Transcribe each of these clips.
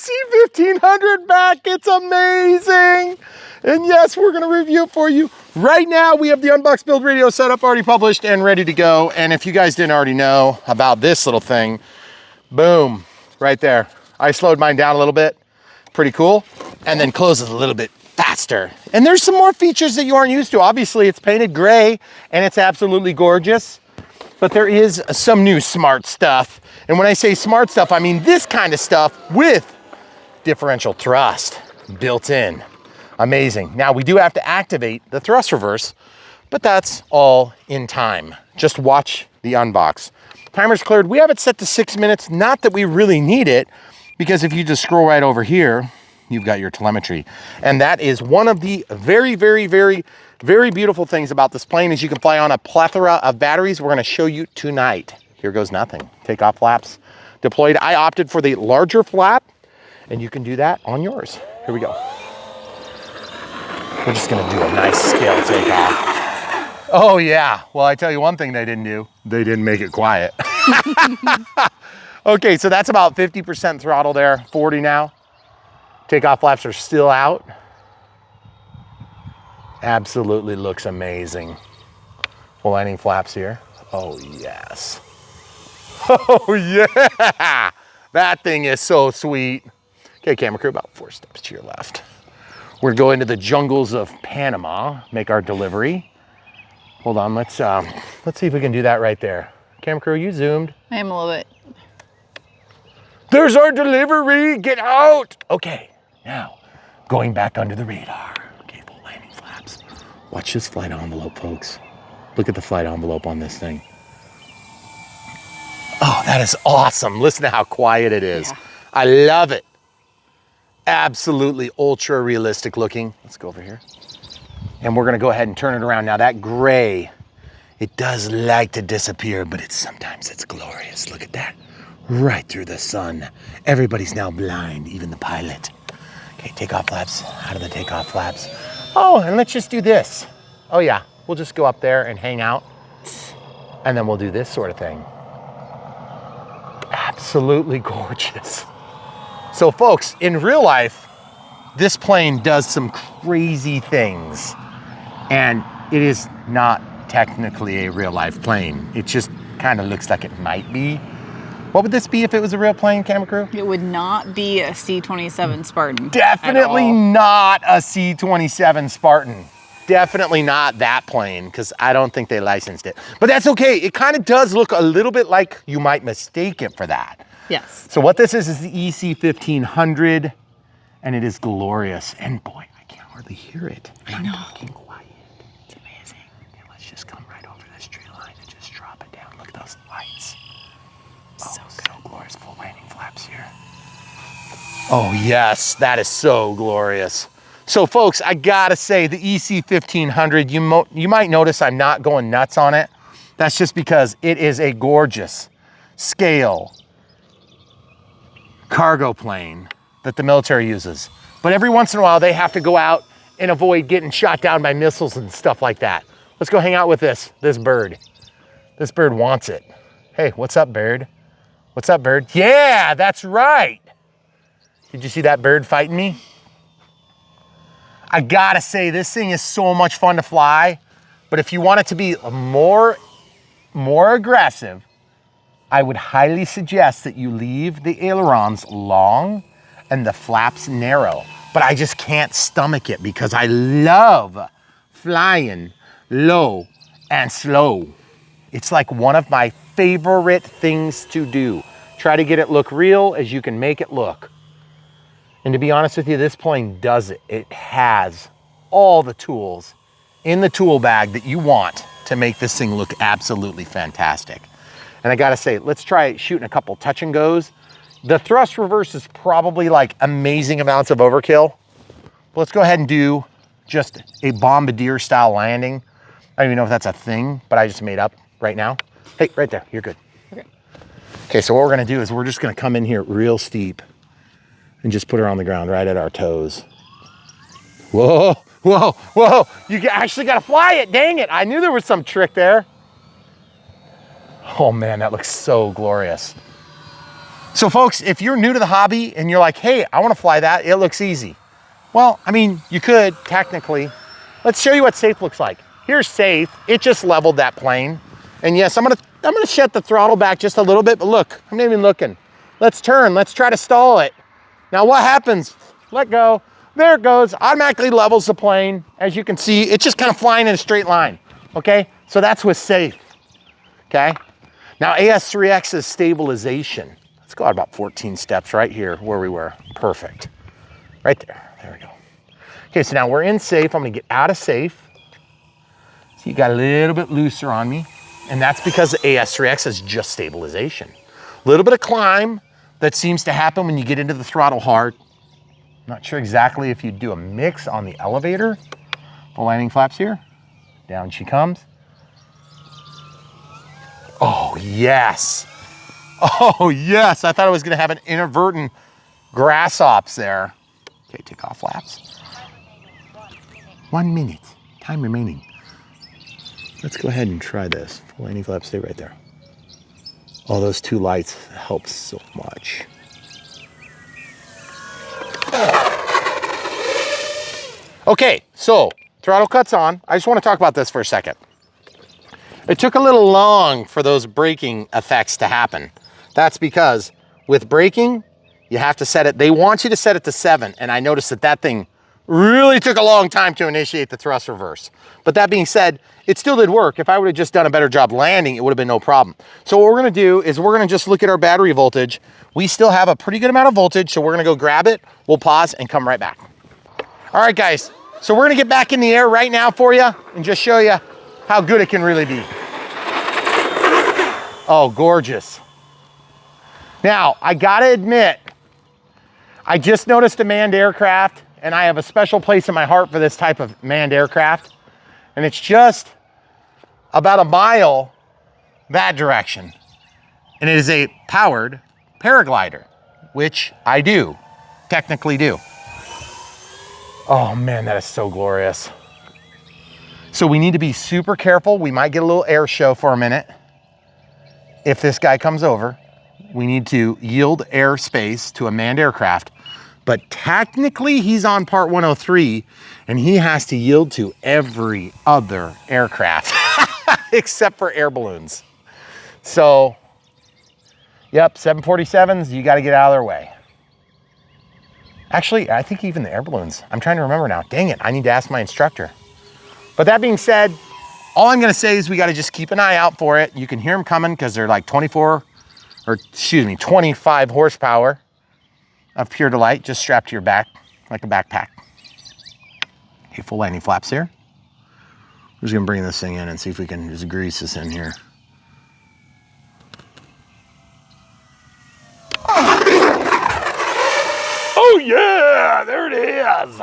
EC-1500 back. It's amazing. And yes, we're gonna review it for you. Right now, we have the Unbox Build Radio setup already published and ready to go. And if you guys didn't already know about this little thing, boom, right there. I slowed mine down a little bit, pretty cool. And then closes a little bit faster. And there's some more features that you aren't used to. Obviously, it's painted gray and it's absolutely gorgeous. But there is some new smart stuff. And when I say smart stuff, I mean this kind of stuff with differential thrust built in. Amazing. Now we do have to activate the thrust reverse, but that's all in time. Just watch the unbox. Timer's cleared. We have it set to 6 minutes. Not that we really need it, because if you just scroll right over here, you've got your telemetry. And that is one of the very, very, very, very beautiful things about this plane is you can fly on a plethora of batteries. We're gonna show you tonight. Here goes nothing. Takeoff flaps deployed. I opted for the larger flap, and you can do that on yours. Here we go. We're just gonna do a nice scale takeoff. Oh yeah, well I tell you one thing they didn't do. They didn't make it quiet. Okay, so that's about 50% throttle there, 40 now. Takeoff flaps are still out. Absolutely looks amazing. Full landing flaps here. Oh yes. Oh yeah, that thing is so sweet. Okay, camera crew, about 4 steps to your left. We're going to the jungles of Panama, make our delivery. Hold on, let's see if we can do that right there. Camera crew, you zoomed. I am a little bit. There's our delivery, get out. Okay, now going back under the radar. Okay, full landing flaps. Watch this flight envelope, folks. Look at the flight envelope on this thing. Oh, that is awesome. Listen to how quiet it is. Yeah. I love it. Absolutely ultra realistic looking. Let's go over here. And we're gonna go ahead and turn it around. Now that gray, it does like to disappear, but sometimes it's glorious. Look at that, right through the sun. Everybody's now blind, even the pilot. Okay, takeoff flaps, out of the takeoff flaps. Oh, and let's just do this. Oh yeah, we'll just go up there and hang out. And then we'll do this sort of thing. Absolutely gorgeous. So folks, in real life, this plane does some crazy things, and it is not technically a real life plane. It just kind of looks like it might be. What would this be if it was a real plane, camera crew? It would not be a C-27 Spartan. Definitely not a C-27 Spartan. Definitely not that plane, because I don't think they licensed it. But that's okay. It kind of does look a little bit like you might mistake it for that. Yes. So what this is the EC-1500, and it is glorious. And boy, I can't hardly hear it. I know. I'm talking quiet. It's amazing. Okay, let's just come right over this tree line and just drop it down. Look at those lights. So Oh, so glorious. Full landing flaps here. Oh yes, that is so glorious. So folks, I gotta say the EC-1500, you might notice I'm not going nuts on it. That's just because it is a gorgeous scale cargo plane that the military uses. But every once in a while, they have to go out and avoid getting shot down by missiles and stuff like that. Let's go hang out with this bird. This bird wants it. Hey, what's up, bird? What's up, bird? Yeah, that's right. Did you see that bird fighting me? I gotta say, this thing is so much fun to fly, but if you want it to be more aggressive, I would highly suggest that you leave the ailerons long and the flaps narrow. But I just can't stomach it because I love flying low and slow. It's like one of my favorite things to do. Try to get it look real as you can make it look. And to be honest with you, this plane does it. It has all the tools in the tool bag that you want to make this thing look absolutely fantastic. And I gotta say, let's try shooting a couple touch and goes. The thrust reverse is probably like amazing amounts of overkill. But let's go ahead and do just a bombardier style landing. I don't even know if that's a thing, but I just made up right now. Hey, right there, you're good. Okay. Okay, so what we're gonna do is we're just gonna come in here real steep and just put her on the ground right at our toes. Whoa, whoa, whoa. You actually gotta fly it, dang it. I knew there was some trick there. Oh man, that looks so glorious. So folks, if you're new to the hobby and you're like, hey, I want to fly that, it looks easy. Well, I mean, you could technically. Let's show you what safe looks like. Here's safe. It just leveled that plane. And yes, I'm gonna shut the throttle back just a little bit, but look, I'm not even looking. Let's turn, let's try to stall it. Now what happens? Let go. There it goes, automatically levels the plane. As you can see, it's just kind of flying in a straight line, okay? So that's with safe, okay? Now AS3X's stabilization. Let's go out about 14 steps right here where we were. Perfect. Right there, there we go. Okay, so now we're in safe. I'm gonna get out of safe. So you got a little bit looser on me, and that's because the AS3X is just stabilization. A little bit of climb that seems to happen when you get into the throttle hard. Not sure exactly if you do a mix on the elevator. The landing flaps here. Down she comes. Oh, yes. Oh, yes. I thought I was gonna have an inadvertent grass ops there. Okay, take off flaps. 1 minute, time remaining. Let's go ahead and try this. Landing flaps, stay right there. Oh, those two lights help so much. Okay, so throttle cuts on. I just want to talk about this for a second. It took a little long for those braking effects to happen. That's because with braking, you have to set it, they want you to set it to 7, and I noticed that that thing really took a long time to initiate the thrust reverse. But that being said, it still did work. If I would have just done a better job landing, it would have been no problem. So what we're gonna do is we're gonna just look at our battery voltage. We still have a pretty good amount of voltage, so we're gonna go grab it, we'll pause and come right back. All right, guys, so we're gonna get back in the air right now for you and just show you how good it can really be. Oh, gorgeous. Now, I gotta admit, I just noticed a manned aircraft, and I have a special place in my heart for this type of manned aircraft. And it's just about a mile that direction. And it is a powered paraglider, which I do, technically do. Oh man, that is so glorious. So we need to be super careful. We might get a little air show for a minute. If this guy comes over, we need to yield airspace to a manned aircraft. But technically he's on part 103 and he has to yield to every other aircraft except for air balloons. So, yep, 747s, you gotta get out of their way. Actually, I think even the air balloons, I'm trying to remember now. Dang it, I need to ask my instructor. But that being said, all I'm gonna say is we gotta just keep an eye out for it. You can hear them coming because they're like 25 horsepower of pure delight, just strapped to your back like a backpack. Okay, full landing flaps here. We're just gonna bring this thing in and see if we can just grease this in here. Oh yeah, there it is.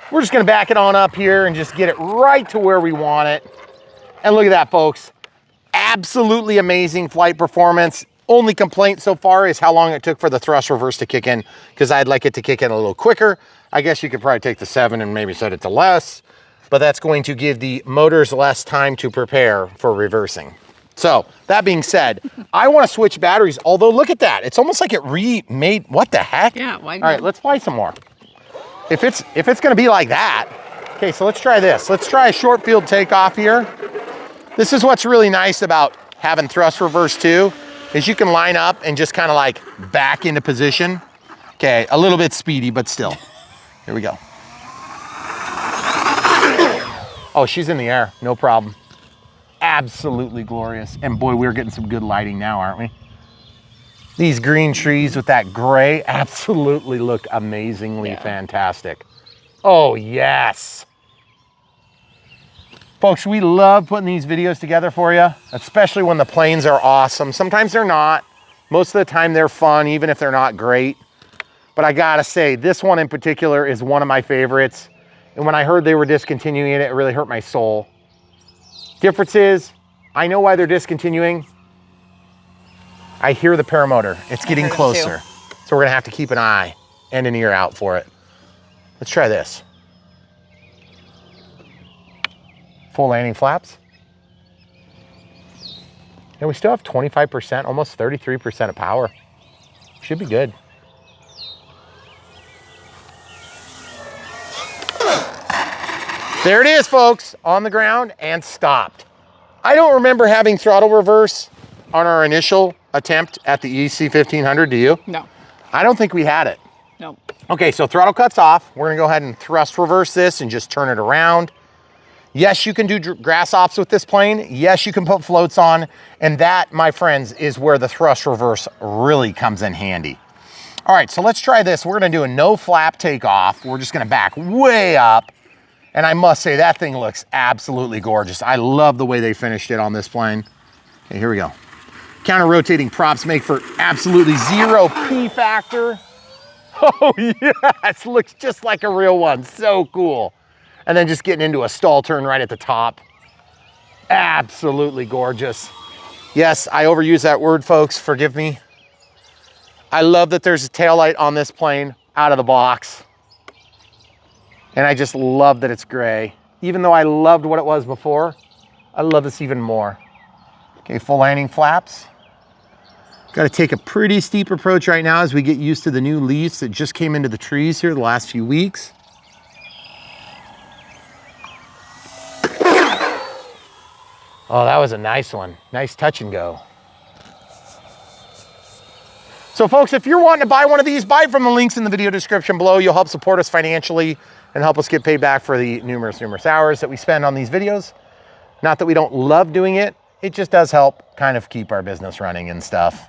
We're just gonna back it on up here and just get it right to where we want it. And look at that, folks. Absolutely amazing flight performance. Only complaint so far is how long it took for the thrust reverse to kick in, because I'd like it to kick in a little quicker. I guess you could probably take the 7 and maybe set it to less, but that's going to give the motors less time to prepare for reversing. So that being said, I want to switch batteries, although look at that. It's almost like it remade, what the heck? Yeah, why not? All right, let's fly some more. If it's gonna be like that, okay, so let's try this. Let's try a short field takeoff here. This is what's really nice about having thrust reverse too, is you can line up and just kind of like back into position. Okay, a little bit speedy, but still. Here we go. Oh, she's in the air, no problem. Absolutely glorious. And boy, we're getting some good lighting now, aren't we? These green trees with that gray absolutely look amazingly fantastic. Oh, yes. Folks, we love putting these videos together for you, especially when the planes are awesome. Sometimes they're not. Most of the time they're fun, even if they're not great. But I gotta say, this one in particular is one of my favorites. And when I heard they were discontinuing it, it really hurt my soul. Difference is, I know why they're discontinuing. I hear the paramotor. It's getting closer. So we're gonna have to keep an eye and an ear out for it. Let's try this. Full landing flaps. And we still have 25%, almost 33% of power. Should be good. There it is, folks, on the ground and stopped. I don't remember having throttle reverse on our initial attempt at the EC-1500, do you? No. I don't think we had it. No. Okay, so throttle cuts off. We're gonna go ahead and thrust reverse this and just turn it around. Yes, you can do grass ops with this plane. Yes, you can put floats on. And that, my friends, is where the thrust reverse really comes in handy. All right, so let's try this. We're gonna do a no flap takeoff. We're just gonna back way up. And I must say, that thing looks absolutely gorgeous. I love the way they finished it on this plane. Okay, here we go. Counter rotating props make for absolutely zero P factor. Oh yes, looks just like a real one, so cool. And then just getting into a stall turn right at the top. Absolutely gorgeous. Yes, I overuse that word, folks, forgive me. I love that there's a taillight on this plane out of the box. And I just love that it's gray. Even though I loved what it was before, I love this even more. Okay, full landing flaps. Got to take a pretty steep approach right now as we get used to the new leaves that just came into the trees here the last few weeks. Oh, that was a nice one. Nice touch and go. So folks, if you're wanting to buy one of these, buy from the links in the video description below. You'll help support us financially and help us get paid back for the numerous hours that we spend on these videos. Not that we don't love doing it, it just does help kind of keep our business running and stuff.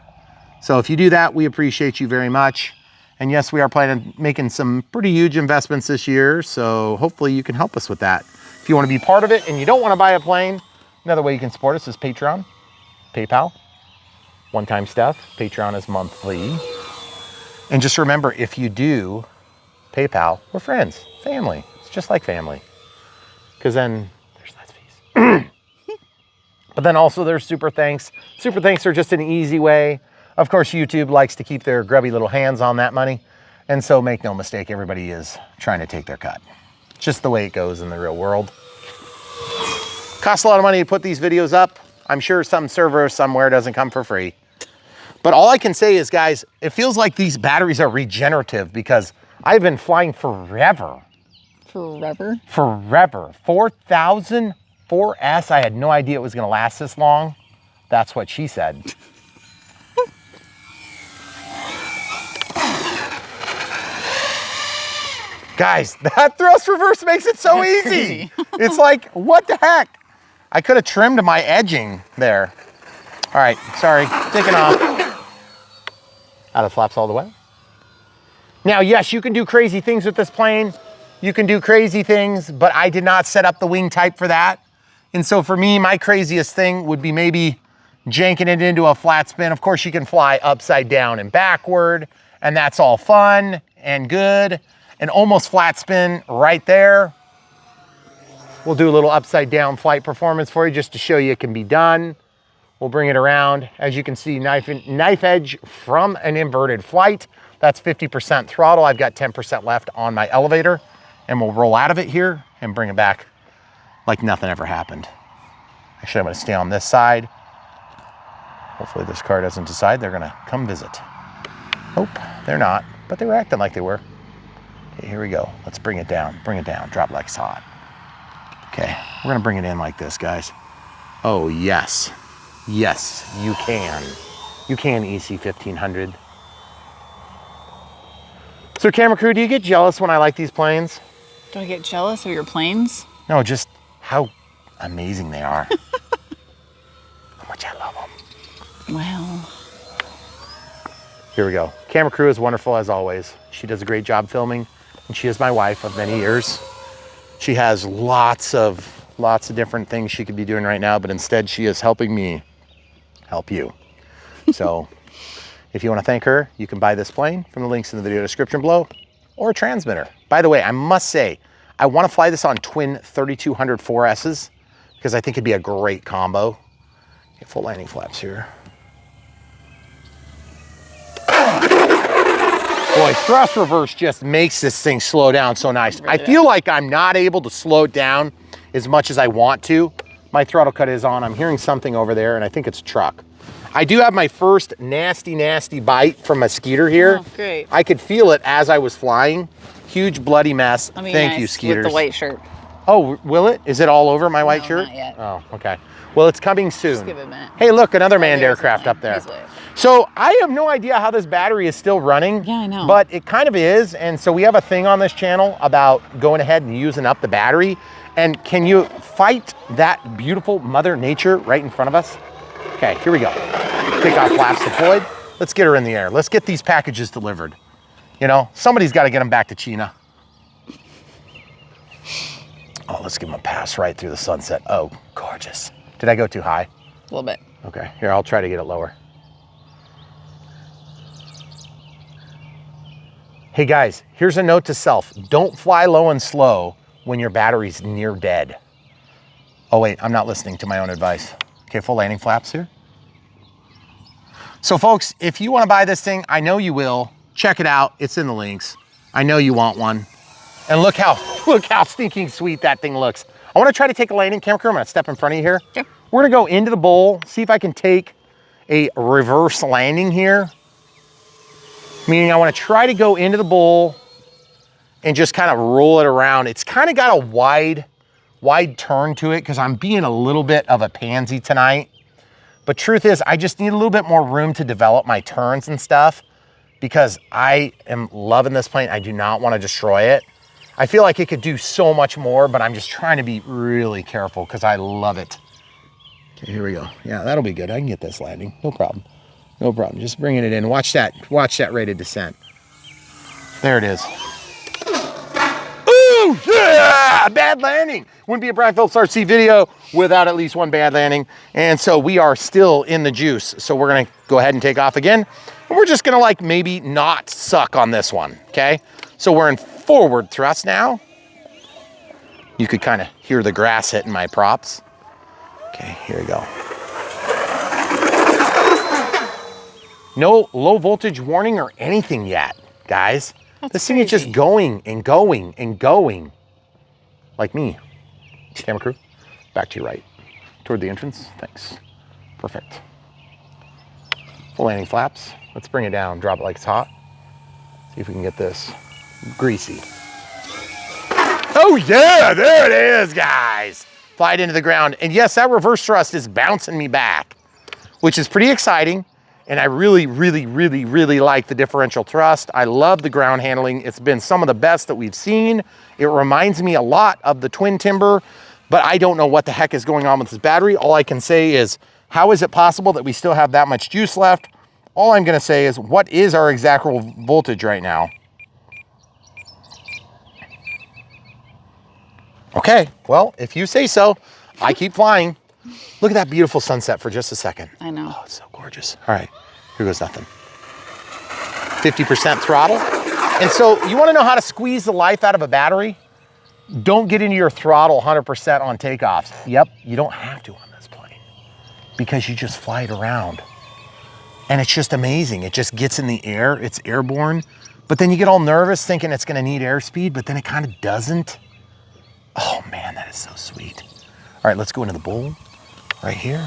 So if you do that, we appreciate you very much. And yes, we are planning on making some pretty huge investments this year, so hopefully you can help us with that. If you want to be part of it and you don't want to buy a plane, another way you can support us is Patreon, PayPal, one-time stuff. Patreon is monthly. And just remember, if you do PayPal, we're friends, family. It's just like family. Because then there's less fees. But then also there's super thanks. Super thanks are just an easy way. Of course, YouTube likes to keep their grubby little hands on that money. And so make no mistake, everybody is trying to take their cut. Just the way it goes in the real world. Costs a lot of money to put these videos up. I'm sure some server somewhere doesn't come for free. But all I can say is, guys, it feels like these batteries are regenerative because I've been flying forever. Forever? Forever. 4,000 4S. I had no idea it was going to last this long. That's what she said. Guys, that thrust reverse makes it so easy. It's like, what the heck? I could have trimmed my edging there. All right, sorry, taking off. Out of flaps all the way. Now, yes, you can do crazy things with this plane. You can do crazy things, but I did not set up the wing type for that. And so for me, my craziest thing would be maybe janking it into a flat spin. Of course, you can fly upside down and backward, and that's all fun and good. And almost flat spin right there. We'll do a little upside down flight performance for you just to show you it can be done. We'll bring it around. As you can see, knife edge from an inverted flight. That's 50% throttle. I've got 10% left on my elevator, and we'll roll out of it here and bring it back like nothing ever happened. Actually, I'm gonna stay on this side. Hopefully this car doesn't decide they're gonna come visit. Nope, they're not, but they were acting like they were. Okay, here we go. Let's bring it down, drop like it's hot. Okay, we're gonna bring it in like this, guys. Oh, yes. Yes, you can. You can, EC-1500. So camera crew, do you get jealous when I like these planes? Do I get jealous of your planes? No, just how amazing they are. How much I love them. Well. Here we go. Camera crew is wonderful as always. She does a great job filming, and she is my wife of many years. She has lots of different things she could be doing right now, but instead she is helping me help you. So if you want to thank her, you can buy this plane from the links in the video description below, or a transmitter. By the way, I must say, I want to fly this on twin 3200 4S's because I think it'd be a great combo. Get full landing flaps here. Boy, thrust reverse just makes this thing slow down so nice. Really I feel like I'm not able to slow it down as much as I want to. My throttle cut is on. I'm hearing something over there, and I think it's a truck. I do have my first nasty bite from a skeeter here. Oh, great. I could feel it as I was flying. Huge bloody mess. Thank you, skeeters. With the white shirt. Oh, will it? Is it all over my white shirt? Not yet. Oh, okay. Well, it's coming soon. Just give it a minute. Hey, look, another manned aircraft up there. He's way up. So I have no idea how this battery is still running. Yeah, I know. But it kind of is. And so we have a thing on this channel about going ahead and using up the battery. And can you fight that beautiful Mother Nature right in front of us? Okay, here we go. Takeoff flaps deployed. Let's get her in the air. Let's get these packages delivered. You know, somebody's got to get them back to China. Oh, let's give them a pass right through the sunset. Oh, gorgeous. Did I go too high? A little bit. Okay, here, I'll try to get it lower. Hey guys, here's a note to self. Don't fly low and slow when your battery's near dead. Oh wait, I'm not listening to my own advice. Okay, full landing flaps here. So folks, if you want to buy this thing, I know you will. Check it out, it's in the links. I know you want one. And look how stinking sweet that thing looks. I want to try to take a landing. Camera crew, I'm going to step in front of you here. Sure. We're going to go into the bowl, see if I can take a reverse landing here. Meaning I want to try to go into the bowl and just kind of roll it around. It's kind of got a wide turn to it because I'm being a little bit of a pansy tonight. But truth is, I just need a little bit more room to develop my turns and stuff because I am loving this plane. I do not want to destroy it. I feel like it could do so much more, but I'm just trying to be really careful because I love it. Okay, here we go. Yeah, that'll be good. I can get this landing, no problem. No problem, just bringing it in. Watch that rate of descent. There it is. Ooh, yeah, bad landing. Wouldn't be a Brian Phillips RC video without at least one bad landing. And so we are still in the juice. So we're gonna go ahead and take off again. And we're just gonna like maybe not suck on this one, okay? So we're in forward thrust now. You could kind of hear the grass hitting my props. Okay, here we go. No low voltage warning or anything yet, guys. This thing is just going and going and going. Like me. Camera crew, back to your right. Toward the entrance, thanks. Perfect. Full landing flaps. Let's bring it down, drop it like it's hot. See if we can get this greasy. Oh yeah, there it is, guys. Fly it into the ground. And yes, that reverse thrust is bouncing me back, which is pretty exciting. And I really like the differential thrust. I love the ground handling. It's been some of the best that we've seen. It reminds me a lot of the twin timber, but I don't know what the heck is going on with this battery. All I can say is, how is it possible that we still have that much juice left? All I'm gonna say is, what is our exact voltage right now? Okay, well, if you say so, I keep flying. Look at that beautiful sunset for just a second. I know. Oh, it's so gorgeous. All right, here goes nothing. 50% throttle. And so you wanna know how to squeeze the life out of a battery? Don't get into your throttle 100% on takeoffs. Yep, you don't have to on this plane because you just fly it around. And it's just amazing. It just gets in the air, it's airborne, but then you get all nervous thinking it's gonna need airspeed, but then it kind of doesn't. Oh man, that is so sweet. All right, let's go into the bowl right here.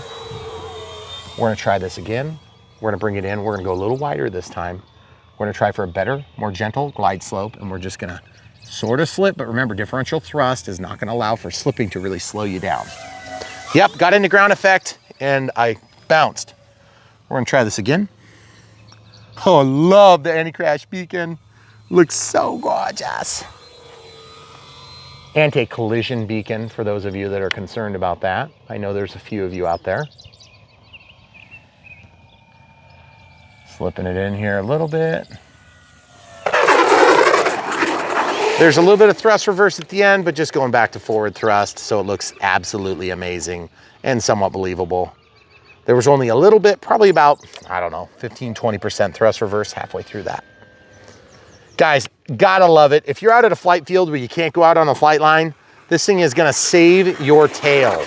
We're gonna try this again. We're gonna bring it in. We're gonna go a little wider this time. We're gonna try for a better, more gentle glide slope, and we're just gonna sort of slip, but remember, differential thrust is not gonna allow for slipping to really slow you down. Yep, got into ground effect, and I bounced. We're gonna try this again. Oh, I love the anti-crash beacon. Looks so gorgeous. Anti-collision beacon, for those of you that are concerned about that. I know there's a few of you out there. Slipping it in here a little bit. There's a little bit of thrust reverse at the end, but just going back to forward thrust, so it looks absolutely amazing and somewhat believable. There was only a little bit, probably about, I don't know, 15-20% thrust reverse halfway through that. Guys, gotta love it. If you're out at a flight field where you can't go out on a flight line, this thing is gonna save your tail.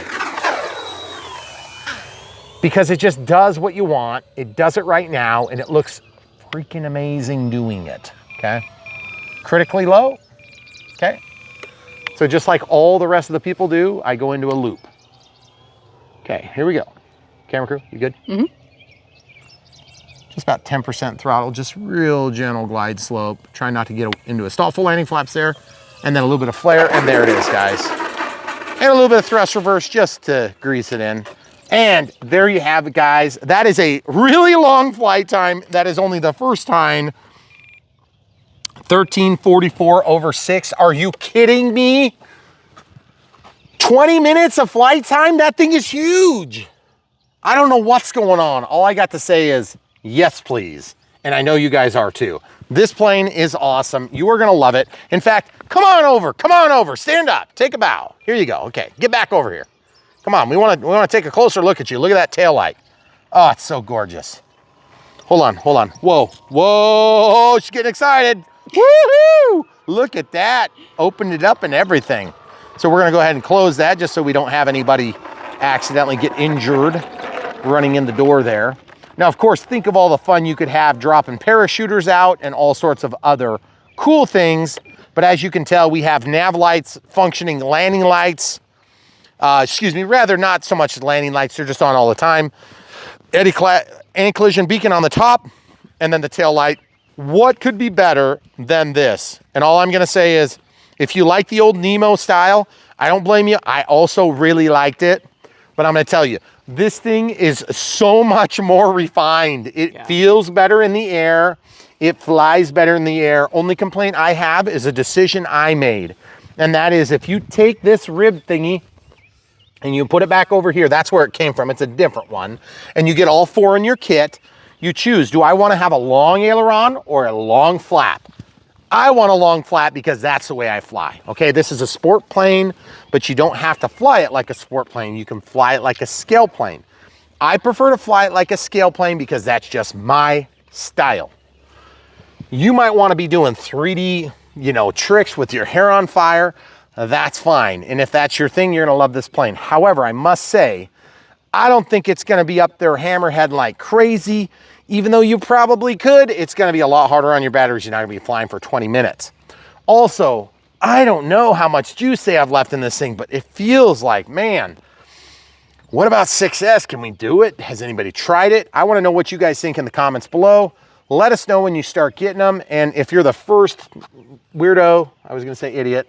Because it just does what you want. It does it right now, and it looks freaking amazing doing it, okay? Critically low, okay? So just like all the rest of the people do, I go into a loop. Okay, here we go. Camera crew, you good? Mm-hmm. just about 10% throttle, just real gentle glide slope. Try not to get into a stall. Full landing flaps there, and then a little bit of flare, and there it is, guys. And a little bit of thrust reverse just to grease it in. And there you have it, guys. That is a really long flight time. That is only the first time. 1344 over 6. Are you kidding me? 20 minutes of flight time? That thing is huge. I don't know what's going on. All I got to say is, yes, please. And I know you guys are too. This plane is awesome. You are gonna love it. In fact, come on over, stand up, take a bow. Here you go, okay, get back over here. Come on, we wanna take a closer look at you. Look at that tail light. Oh, it's so gorgeous. Hold on, whoa, she's getting excited. Woohoo! Look at that, opened it up and everything. So we're gonna go ahead and close that just so we don't have anybody accidentally get injured running in the door there. Now, of course, think of all the fun you could have dropping parachuters out and all sorts of other cool things. But as you can tell, we have nav lights, functioning landing lights. Rather not so much landing lights, they're just on all the time. Anti-collision beacon on the top, and then the tail light. What could be better than this? And all I'm gonna say is, if you like the old Nemo style, I don't blame you. I also really liked it. But I'm gonna tell you, this thing is so much more refined. It feels better in the air. It flies better in the air. Only complaint I have is a decision I made. And that is, if you take this rib thingy and you put it back over here, that's where it came from. It's a different one. And you get all 4 in your kit. You choose, do I wanna have a long aileron or a long flap? I want a long flap because that's the way I fly. Okay, this is a sport plane, but you don't have to fly it like a sport plane. You can fly it like a scale plane. I prefer to fly it like a scale plane because that's just my style. You might want to be doing 3D, tricks with your hair on fire. That's fine. And if that's your thing, you're gonna love this plane. However, I must say, I don't think it's gonna be up there hammerhead like crazy. Even though you probably could, it's gonna be a lot harder on your batteries. You're not gonna be flying for 20 minutes. Also, I don't know how much juice they have left in this thing, but it feels like, man, what about 6S? Can we do it? Has anybody tried it? I wanna know what you guys think in the comments below. Let us know when you start getting them. And if you're the first weirdo, I was gonna say idiot,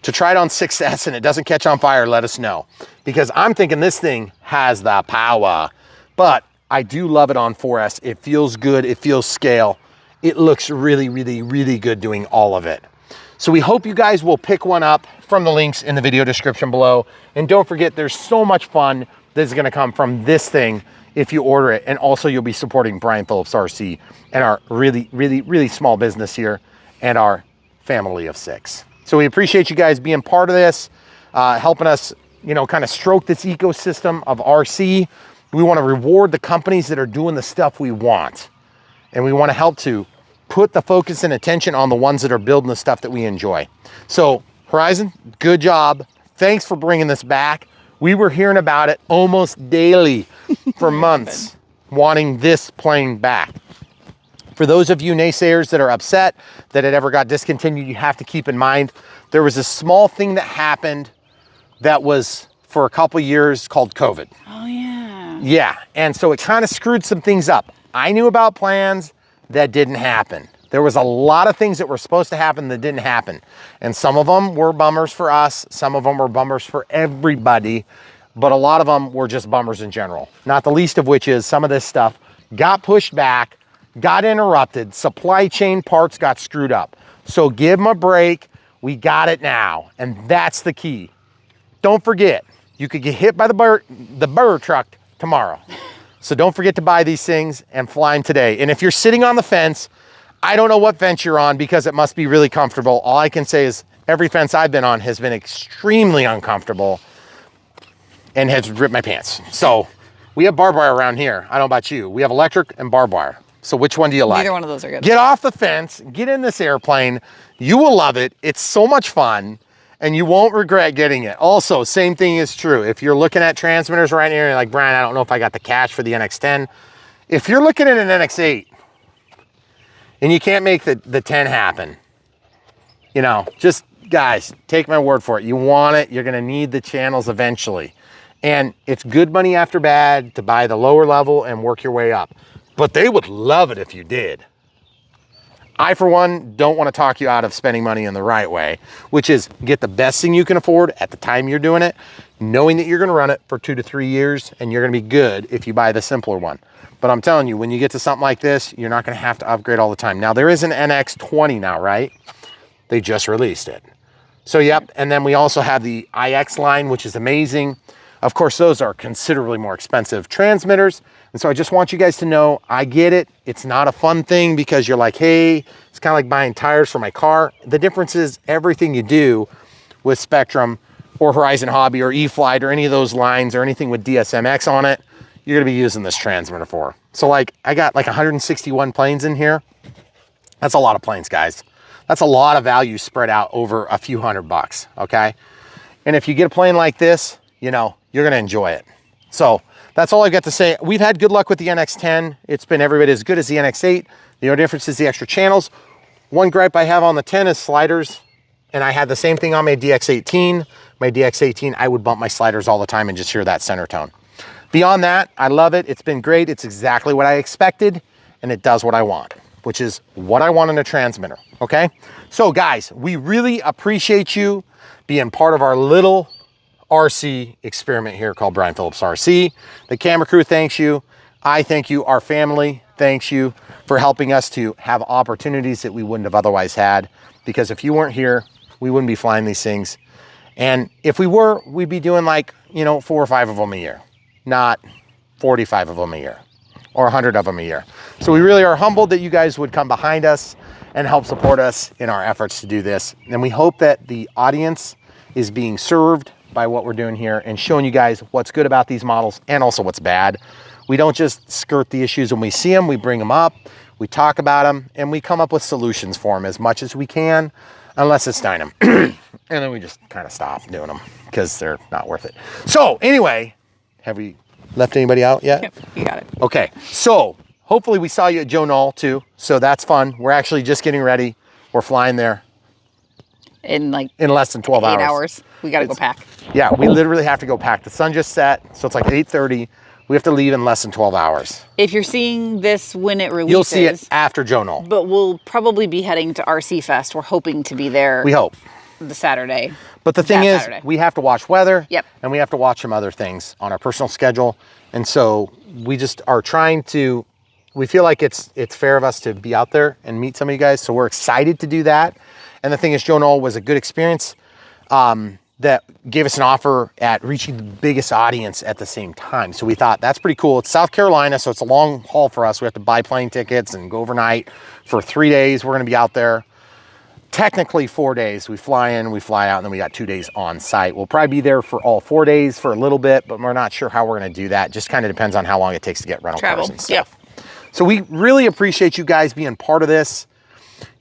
to try it on 6S and it doesn't catch on fire, let us know. Because I'm thinking this thing has the power. But I do love it on 4S. It feels good, it feels scale. It looks really, really, really good doing all of it. So we hope you guys will pick one up from the links in the video description below. And don't forget, there's so much fun that is gonna come from this thing if you order it. And also you'll be supporting Brian Phillips RC and our really, really, really small business here and our family of 6. So we appreciate you guys being part of this, helping us, kind of stroke this ecosystem of RC. We want to reward the companies that are doing the stuff we want. And we want to help to put the focus and attention on the ones that are building the stuff that we enjoy. So Horizon, good job. Thanks for bringing this back. We were hearing about it almost daily for months, wanting this plane back. For those of you naysayers that are upset that it ever got discontinued, you have to keep in mind, there was a small thing that happened that was for a couple years called COVID. Oh yeah. Yeah, and so it kind of screwed some things up. I knew about plans that didn't happen. There was a lot of things that were supposed to happen that didn't happen. And some of them were bummers for us. Some of them were bummers for everybody. But a lot of them were just bummers in general. Not the least of which is some of this stuff got pushed back, got interrupted, supply chain parts got screwed up. So give them a break. We got it now. And that's the key. Don't forget, you could get hit by the burr truck tomorrow. So don't forget to buy these things and fly them today. And if you're sitting on the fence, I don't know what fence you're on because it must be really comfortable. All I can say is every fence I've been on has been extremely uncomfortable and has ripped my pants. So we have barbed wire around here. I don't know about you. We have electric and barbed wire. So which one do you like? Neither one of those are good. Get off the fence, get in this airplane. You will love it. It's so much fun and you won't regret getting it. Also, same thing is true. If you're looking at transmitters right now, you're like, Brian, I don't know if I got the cash for the NX10. If you're looking at an NX8 and you can't make the 10 happen, just guys, take my word for it. You want it, you're gonna need the channels eventually. And it's good money after bad to buy the lower level and work your way up. but they would love it if you did. I, for one, don't want to talk you out of spending money in the right way, which is get the best thing you can afford at the time you're doing it, knowing that you're going to run it for 2 to 3 years and you're going to be good if you buy the simpler one. But I'm telling you, when you get to something like this, you're not going to have to upgrade all the time. Now, there is an NX20 now, right? They just released it. So, yep. And then we also have the IX line, which is amazing. Of course, those are considerably more expensive transmitters. And so I just want you guys to know, I get it. It's not a fun thing because you're like, hey, it's kind of like buying tires for my car. The difference is everything you do with Spectrum or Horizon Hobby or E-flite or any of those lines or anything with DSMX on it, you're going to be using this transmitter for. So like I got like 161 planes in here. That's a lot of planes, guys. That's a lot of value spread out over a few $100, okay? And if you get a plane like this, you know, you're going to enjoy it. So that's all I've got to say. We've had good luck with the NX10. It's been every bit as good as the NX8. The only difference is the extra channels. One gripe I have on the 10 is sliders. And I had the same thing on my DX18. My DX18, I would bump my sliders all the time and just hear that center tone. Beyond that, I love it. It's been great. It's exactly what I expected. And it does what I want, which is what I want in a transmitter, okay? So guys, we really appreciate you being part of our little RC experiment here called Brian Phillips RC. The camera crew thanks you. I thank you. Our family thanks you for helping us to have opportunities that we wouldn't have otherwise had, because if you weren't here, we wouldn't be flying these things. And if we were, we'd be doing like, you know, 4 or 5 of them a year, not 45 of them a year or 100 of them a year. So we really are humbled that you guys would come behind us and help support us in our efforts to do this. And we hope that the audience is being served by what we're doing here and showing you guys what's good about these models and also what's bad. We don't just skirt the issues when we see them, we bring them up, we talk about them, and we come up with solutions for them as much as we can, unless it's dying them. And then we just kind of stop doing them because they're not worth it. So anyway, have we left anybody out yet? Yep, you got it. Okay, so hopefully we saw you at Joe Knoll too. So that's fun. We're actually just getting ready. We're flying there In less than 12 8 hours. We got to go pack. Yeah, we literally have to go pack. The sun just set, so it's like 8:30. We have to leave in less than 12 hours. If you're seeing this when it releases, You'll see it after Joe Knoll. but we'll probably be heading to RC Fest. We're hoping to be there. We hope. The Saturday. But the thing is, Saturday. we have to watch weather. Yep. And we have to watch some other things on our personal schedule. And so we just are trying to, we feel like it's fair of us to be out there and meet some of you guys. So we're excited to do that. And the thing is, Joe Knoll was a good experience that gave us an offer at reaching the biggest audience at the same time. So we thought that's pretty cool. It's South Carolina, so it's a long haul for us. We have to buy plane tickets and go overnight for 3 days. We're going to be out there. Technically 4 days. We fly in, we fly out, and then we got 2 days on site. We'll probably be there for all 4 days for a little bit, but we're not sure how we're going to do that. Just kind of depends on how long it takes to get rental cars and stuff. Yep. So we really appreciate you guys being part of this.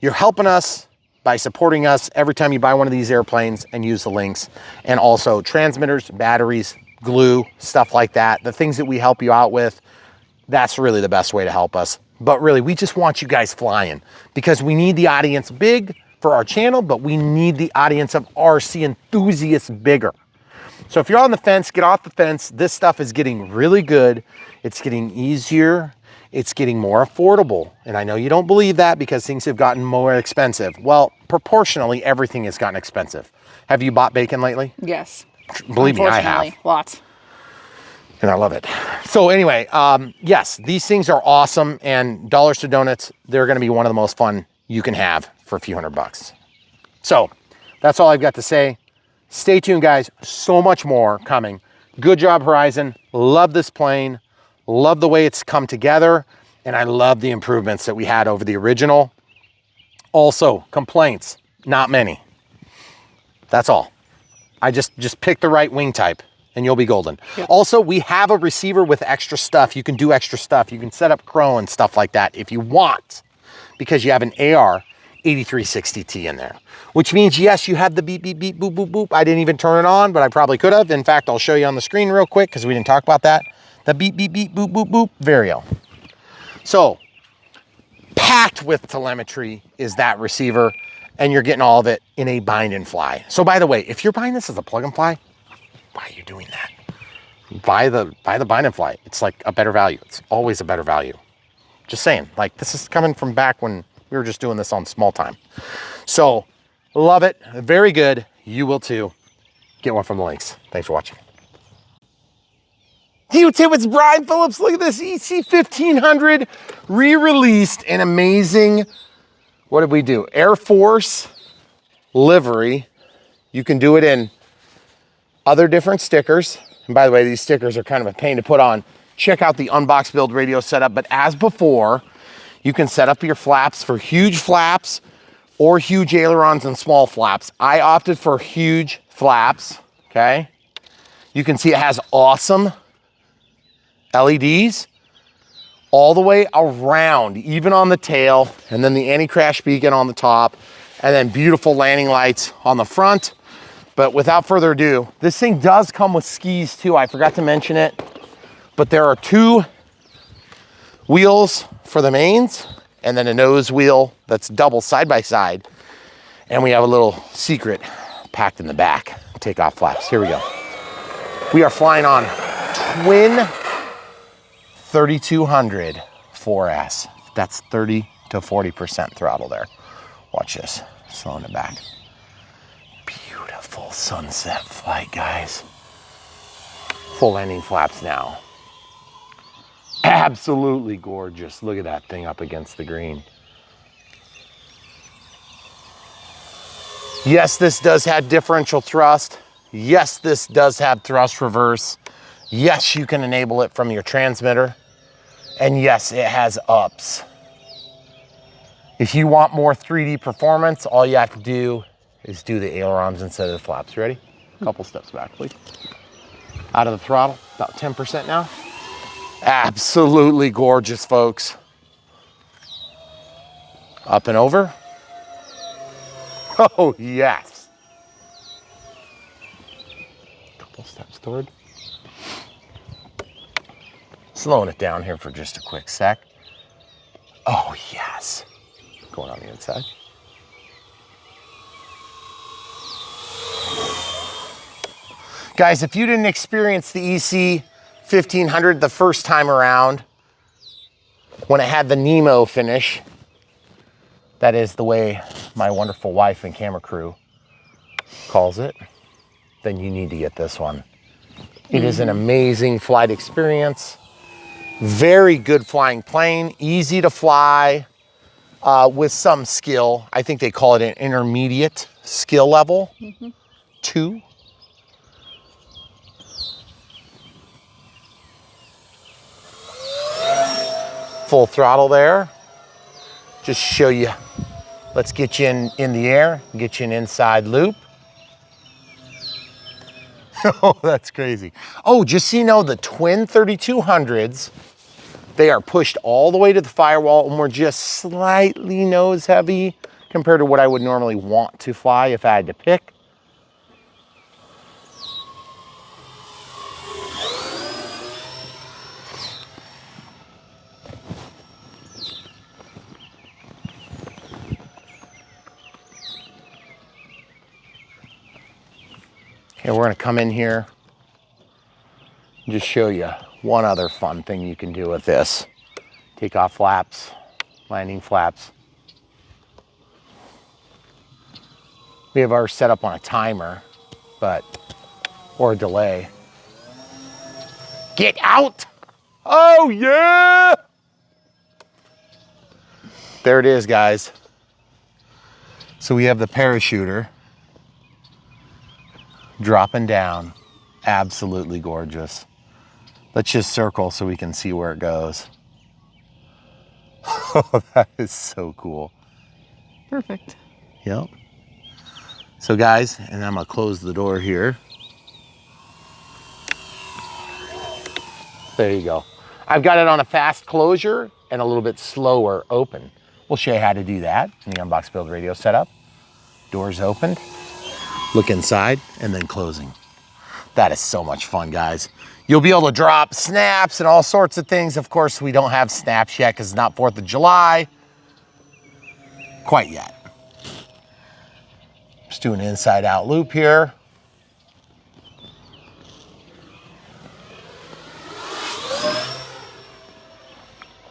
You're helping us by supporting us every time you buy one of these airplanes and use the links. And also transmitters, batteries, glue, stuff like that. The things that we help you out with, that's really the best way to help us. But really, we just want you guys flying because we need the audience big for our channel, but we need the audience of RC enthusiasts bigger. So if you're on the fence, get off the fence. This stuff is getting really good. It's getting easier. It's getting more affordable. And I know you don't believe that because things have gotten more expensive. Well, proportionally, everything has gotten expensive. Have you bought bacon lately? Yes. Believe me, I have. Lots. And I love it. So anyway, yes, these things are awesome. And dollars to donuts, they're going to be one of the most fun you can have for a few $100. So that's all I've got to say. Stay tuned, guys. So much more coming. Good job, Horizon. Love this plane. Love the way it's come together. And I love the improvements that we had over the original. Also, complaints, not many. That's all. I just pick the right wing type and you'll be golden. Yep. Also, we have a receiver with extra stuff. You can do extra stuff. You can set up crow and stuff like that if you want, because you have an AR 8360T in there, which means, yes, you have the beep, beep, beep, boop, boop, boop. I didn't even turn it on, but I probably could have. In fact, I'll show you on the screen real quick because we didn't talk about that. The beep, beep, beep, boop, boop, boop, Vario. So packed with telemetry is that receiver, and you're getting all of it in a bind and fly. So by the way, if you're buying this as a plug and fly, why are you doing that? Buy the bind and fly. It's like a better value. It's always a better value. Just saying, like, this is coming from back when we were just doing this on small time. So, love it. Very good. You will too. Get one from the links. Thanks for watching. Hey, what's up? It's Brian Phillips. Look at this EC-1500 re-released an amazing, what did we do? Air Force livery. You can do it in other different stickers. And by the way, these stickers are kind of a pain to put on. Check out the Unbox Build Radio setup. But as before, you can set up your flaps for huge flaps or huge ailerons and small flaps. I opted for huge flaps, okay? You can see it has awesome LEDs all the way around, even on the tail, and then the anti-crash beacon on the top, and then beautiful landing lights on the front. But without further ado, this thing does come with skis too. I forgot to mention it, but there are 2 wheels for the mains and then a nose wheel that's double side by side. And we have a little secret packed in the back. Takeoff flaps. Here we go. We are flying on twin 3200 4S. That's 30 to 40% throttle there. Watch this, slowing it back. Beautiful sunset flight, guys. Full landing flaps now. Absolutely gorgeous. Look at that thing up against the green. Yes, this does have differential thrust. Yes, this does have thrust reverse. Yes, you can enable it from your transmitter. And yes, it has ups. If you want more 3D performance, all you have to do is do the ailerons instead of the flaps. You ready? A couple steps back, please. Out of the throttle, about 10% now. Absolutely gorgeous, folks. Up and over. Oh, yes. Couple steps toward. Slowing it down here for just a quick sec. Oh, yes. Going on the inside. Guys, if you didn't experience the EC-1500 the first time around, when it had the Nemo finish, that is the way my wonderful wife and camera crew calls it, then you need to get this one. It is an amazing flight experience. Very good flying plane, easy to fly with some skill. I think they call it an intermediate skill level, 2. Full throttle there. Just show you, let's get you in the air, get you an inside loop. Oh, that's crazy. Oh, just so you know, the twin 3200s, they are pushed all the way to the firewall and we're just slightly nose heavy compared to what I would normally want to fly if I had to pick. Okay, we're gonna come in here and just show you one other fun thing you can do with this. Takeoff flaps, landing flaps. We have ours set up on a timer, or a delay. Get out! Oh yeah! There it is, guys. So we have the parachuter dropping down. Absolutely gorgeous. Let's just circle so we can see where it goes. Oh, that is so cool. Perfect. Yep. So guys, and I'm gonna close the door here. There you go. I've got it on a fast closure and a little bit slower open. We'll show you how to do that in the Unbox Build Radio setup. Doors opened, look inside, and then closing. That is so much fun, guys. You'll be able to drop snaps and all sorts of things. Of course, we don't have snaps yet because it's not 4th of July. Quite yet. Just doing an inside out loop here.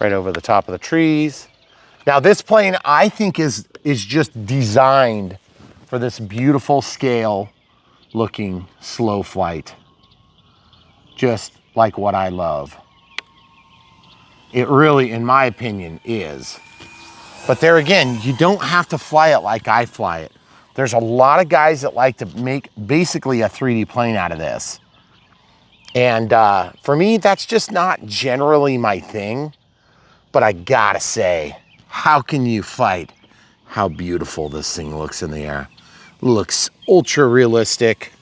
right over the top of the trees. Now this plane, I think is just designed for this beautiful scale looking slow flight. Just like what I love. It really, in my opinion, is. But there again, you don't have to fly it like I fly it. There's a lot of guys that like to make basically a 3D plane out of this. And for me, that's just not generally my thing. But I gotta say, how can you fight how beautiful this thing looks in the air? Looks ultra realistic.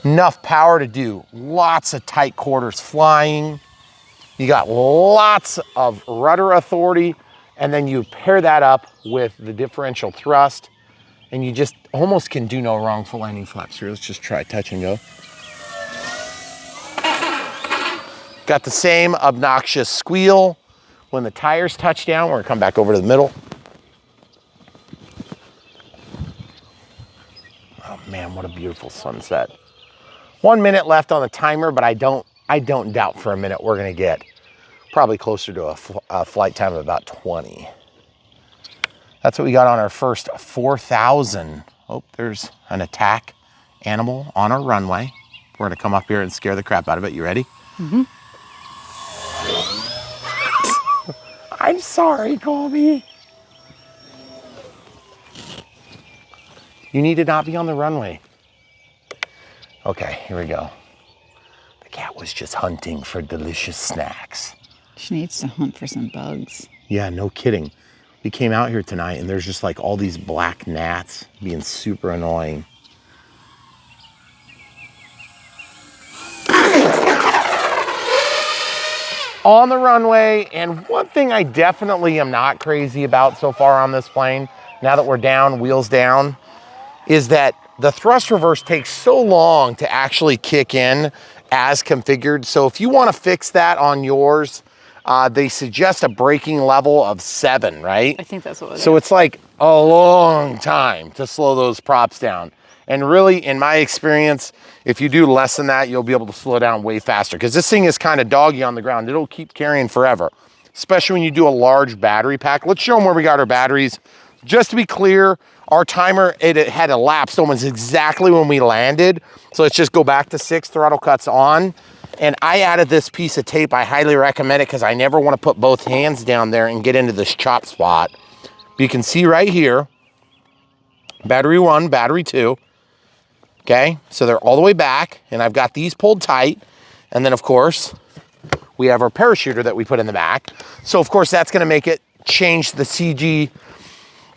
Enough power to do lots of tight quarters flying. You got lots of rudder authority, and then you pair that up with the differential thrust, and you just almost can do no wrong for landing flaps. Here, let's just try touch and go. Got the same obnoxious squeal when the tires touch down. We're gonna come back over to the middle. Oh man, what a beautiful sunset. 1 minute left on the timer, but I don't doubt for a minute we're gonna get probably closer to a flight time of about 20. That's what we got on our first 4,000. Oh, there's an attack animal on our runway. We're gonna come up here and scare the crap out of it. You ready? Mm-hmm. I'm sorry, Colby. You need to not be on the runway. Okay, here we go. The cat was just hunting for delicious snacks. She needs to hunt for some bugs. Yeah, no kidding. We came out here tonight and there's just like all these black gnats being super annoying. On the runway, and one thing I definitely am not crazy about so far on this plane, now that we're down, wheels down, is that the thrust reverse takes so long to actually kick in as configured. So if you want to fix that on yours, they suggest a braking level of 7, right? I think that's what it is. So it's like a long time to slow those props down. And really, in my experience, if you do less than that, you'll be able to slow down way faster because this thing is kind of doggy on the ground. It'll keep carrying forever, especially when you do a large battery pack. Let's show them where we got our batteries. Just to be clear, our timer, it had elapsed almost exactly when we landed. So let's just go back to 6, throttle cuts on. And I added this piece of tape. I highly recommend it because I never want to put both hands down there and get into this chop spot. But you can see right here, battery 1, battery 2. Okay, so they're all the way back, and I've got these pulled tight. And then, of course, we have our parachuter that we put in the back. So, of course, that's going to make it change the CG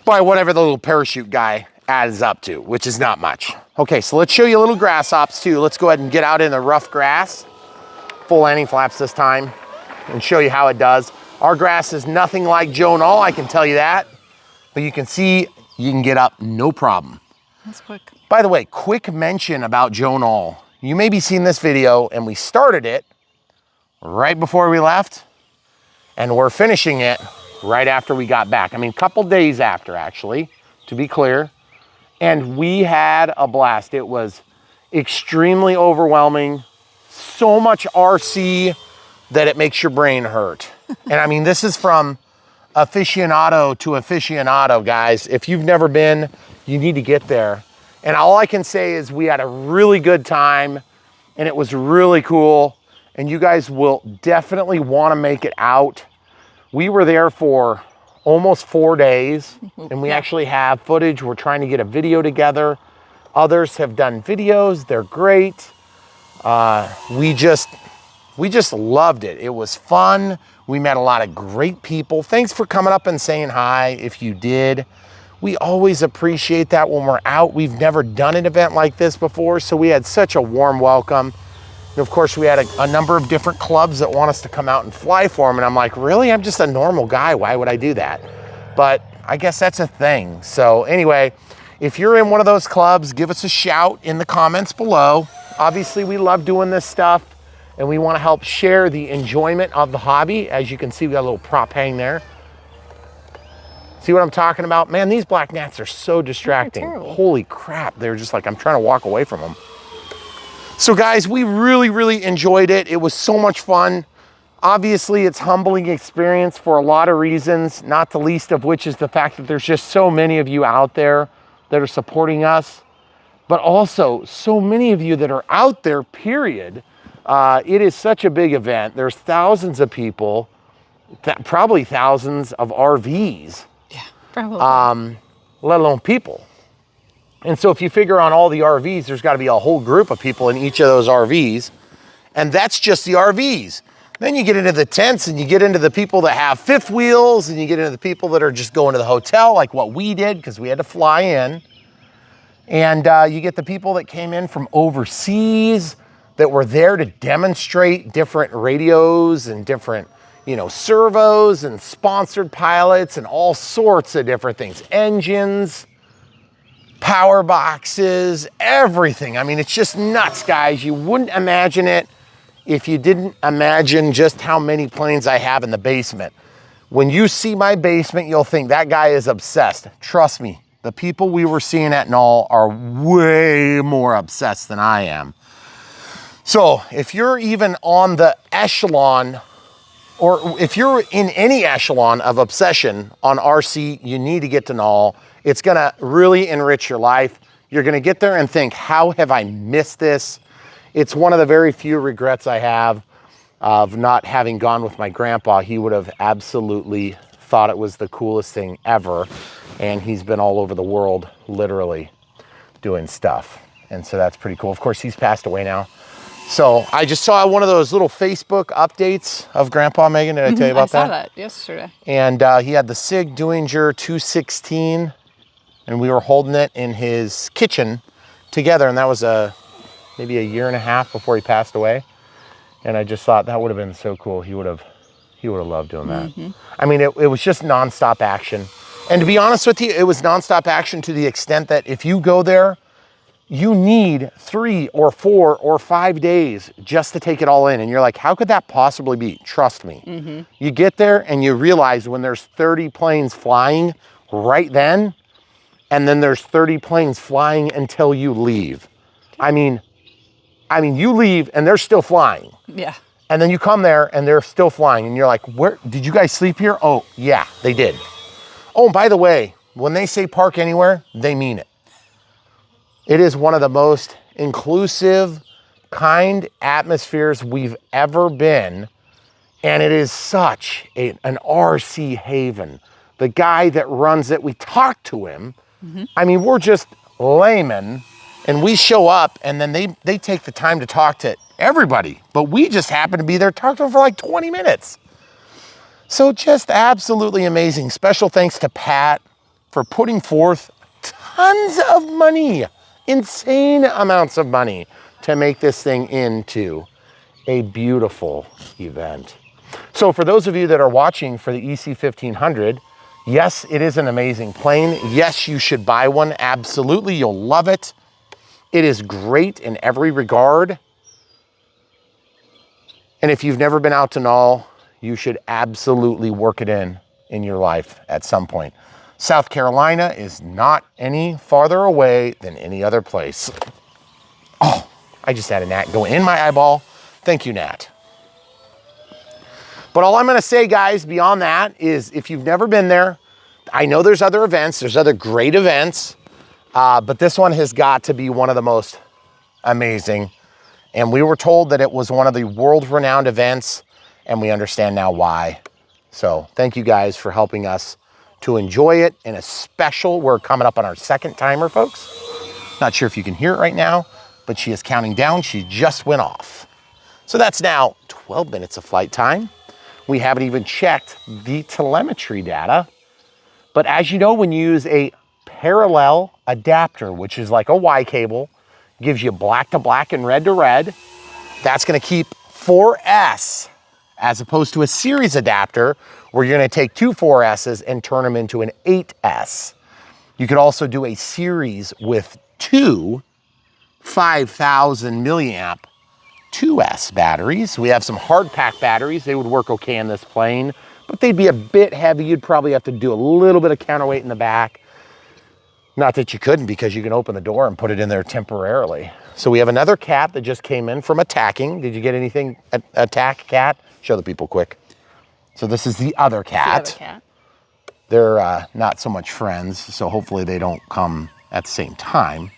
by whatever the little parachute guy adds up to, which is not much. Okay, so let's show you a little grass hops, too. Let's go ahead and get out in the rough grass. Full landing flaps this time, and show you how it does. Our grass is nothing like Joe and all, I can tell you that. But you can see you can get up no problem. That's quick. By the way, quick mention about Joan All. You may be seeing this video, and we started it right before we left, and we're finishing it right after we got back. I mean, a couple days after, actually, to be clear. And we had a blast. It was extremely overwhelming. So much RC that it makes your brain hurt. And I mean, this is from aficionado to aficionado, guys. If you've never been, you need to get there. And all I can say is we had a really good time and it was really cool. And you guys will definitely want to make it out. We were there for almost 4 days and we actually have footage. We're trying to get a video together. Others have done videos. They're great. We just loved it. It was fun. We met a lot of great people. Thanks for coming up and saying hi if you did. We always appreciate that when we're out. We've never done an event like this before, so we had such a warm welcome. And of course, we had a number of different clubs that want us to come out and fly for them. And I'm like, really? I'm just a normal guy. Why would I do that? But I guess that's a thing. So anyway, if you're in one of those clubs, give us a shout in the comments below. Obviously, we love doing this stuff and we want to help share the enjoyment of the hobby. As you can see, we got a little prop hang there. See what I'm talking about? Man, these black gnats are so distracting. Holy crap. They're just like, I'm trying to walk away from them. So guys, we really, really enjoyed it. It was so much fun. Obviously, it's humbling experience for a lot of reasons, not the least of which is the fact that there's just so many of you out there that are supporting us, but also so many of you that are out there, period. It is such a big event. There's thousands of people, probably thousands of RVs. Yeah, probably. Let alone people. And so if you figure on all the RVs, there's got to be a whole group of people in each of those RVs. And that's just the RVs. Then you get into the tents and you get into the people that have fifth wheels and you get into the people that are just going to the hotel like what we did because we had to fly in. And you get the people that came in from overseas that were there to demonstrate different radios and different, servos and sponsored pilots and all sorts of different things. Engines, power boxes, everything. I mean, it's just nuts, guys. You wouldn't imagine it if you didn't imagine just how many planes I have in the basement. When you see my basement, you'll think that guy is obsessed. Trust me, the people we were seeing at Null are way more obsessed than I am. So if you're even on the echelon, or if you're in any echelon of obsession on RC, you need to get to Null. It's gonna really enrich your life. You're gonna get there and think, how have I missed this? It's one of the very few regrets I have of not having gone with my grandpa. He would have absolutely thought it was the coolest thing ever. And he's been all over the world, literally, doing stuff. And so that's pretty cool. Of course, he's passed away now. So I just saw one of those little Facebook updates of Grandpa, Megan. Did I tell you about that? I saw that yesterday. And he had the Sig Duinger 216, and we were holding it in his kitchen together. And that was maybe a year and a half before he passed away. And I just thought that would have been so cool. He would have loved doing that. I mean, it was just nonstop action. And to be honest with you, it was nonstop action to the extent that if you go there, you need 3 or 4 or 5 days just to take it all in. And you're like, how could that possibly be? Trust me. You get there and you realize when there's 30 planes flying right then, and then there's 30 planes flying until you leave. I mean, you leave and they're still flying. Yeah. And then you come there and they're still flying. And you're like, where did you guys sleep here? Oh, yeah, they did. Oh, and by the way, when they say park anywhere, they mean it. It is one of the most inclusive, kind atmospheres we've ever been. And it is such an RC haven. The guy that runs it, we talked to him. I mean, we're just laymen. And we show up and then they take the time to talk to everybody. But we just happen to be there, talk to them for like 20 minutes. So just absolutely amazing. Special thanks to Pat for putting forth tons of money, insane amounts of money to make this thing into a beautiful event. So for those of you that are watching for the EC-1500, yes, it is an amazing plane. Yes, you should buy one. Absolutely, you'll love it. It is great in every regard. And if you've never been out to Null, you should absolutely work it in your life at some point. South Carolina is not any farther away than any other place. Oh, I just had a gnat go in my eyeball. Thank you, gnat. But all I'm gonna say, guys, beyond that is if you've never been there, I know there's other events, there's other great events, but this one has got to be one of the most amazing. And we were told that it was one of the world-renowned events, and we understand now why. So thank you guys for helping us to enjoy it in a special, we're coming up on our second timer, folks. Not sure if you can hear it right now, but she is counting down. She just went off. So that's now 12 minutes of flight time. We haven't even checked the telemetry data. But as you know, when you use a parallel adapter, which is like a Y cable, gives you black to black and red to red, that's gonna keep 4S as opposed to a series adapter where you're gonna take 2 4S's and turn them into an 8S. You could also do a series with 2 5,000 milliamp 2S batteries. We have some hard pack batteries. They would work okay in this plane, but they'd be a bit heavy. You'd probably have to do a little bit of counterweight in the back. Not that you couldn't, because you can open the door and put it in there temporarily. So we have another cat that just came in from attacking. Did you get anything? Attack cat? Show the people quick. So this is the other cat. The other cat. They're not so much friends, so hopefully they don't come at the same time.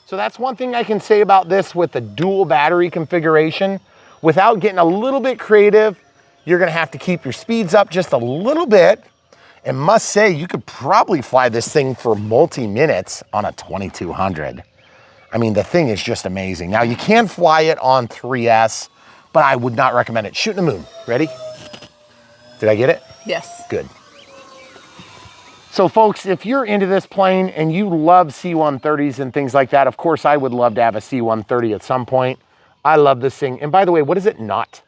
So that's one thing I can say about this with the dual battery configuration. Without getting a little bit creative, you're gonna have to keep your speeds up just a little bit. And must say, you could probably fly this thing for multi-minutes on a 2200. I mean, the thing is just amazing. Now, you can fly it on 3S, but I would not recommend it. Shooting the moon. Ready? Did I get it? Yes. Good. So, folks, if you're into this plane and you love C-130s and things like that, of course, I would love to have a C-130 at some point. I love this thing. And by the way, what is it not?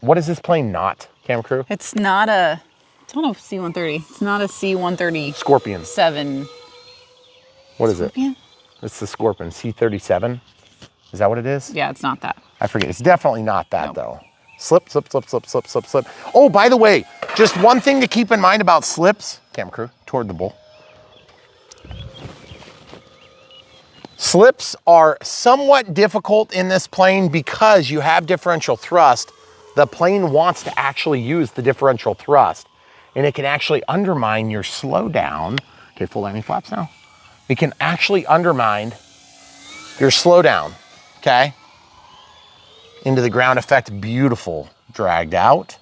What is this plane not, Camera Crew? It's not a... It's not a C-130. It's not a C-130. Scorpion. 7. What is Scorpion? it? It's the Scorpion, C-37. Is that what it is? Yeah, it's not that. I forget. It's definitely not that, Nope. though. Slip, slip, slip, slip, slip, slip, slip. Oh, by the way, just one thing to keep in mind about slips. Camera Crew, toward the bull. Slips are somewhat difficult in this plane because you have differential thrust. The plane wants to actually use the differential thrust, and it can actually undermine your slowdown. Okay, full landing flaps now. It can actually undermine your slowdown, okay? Into the ground effect, beautiful. Dragged out.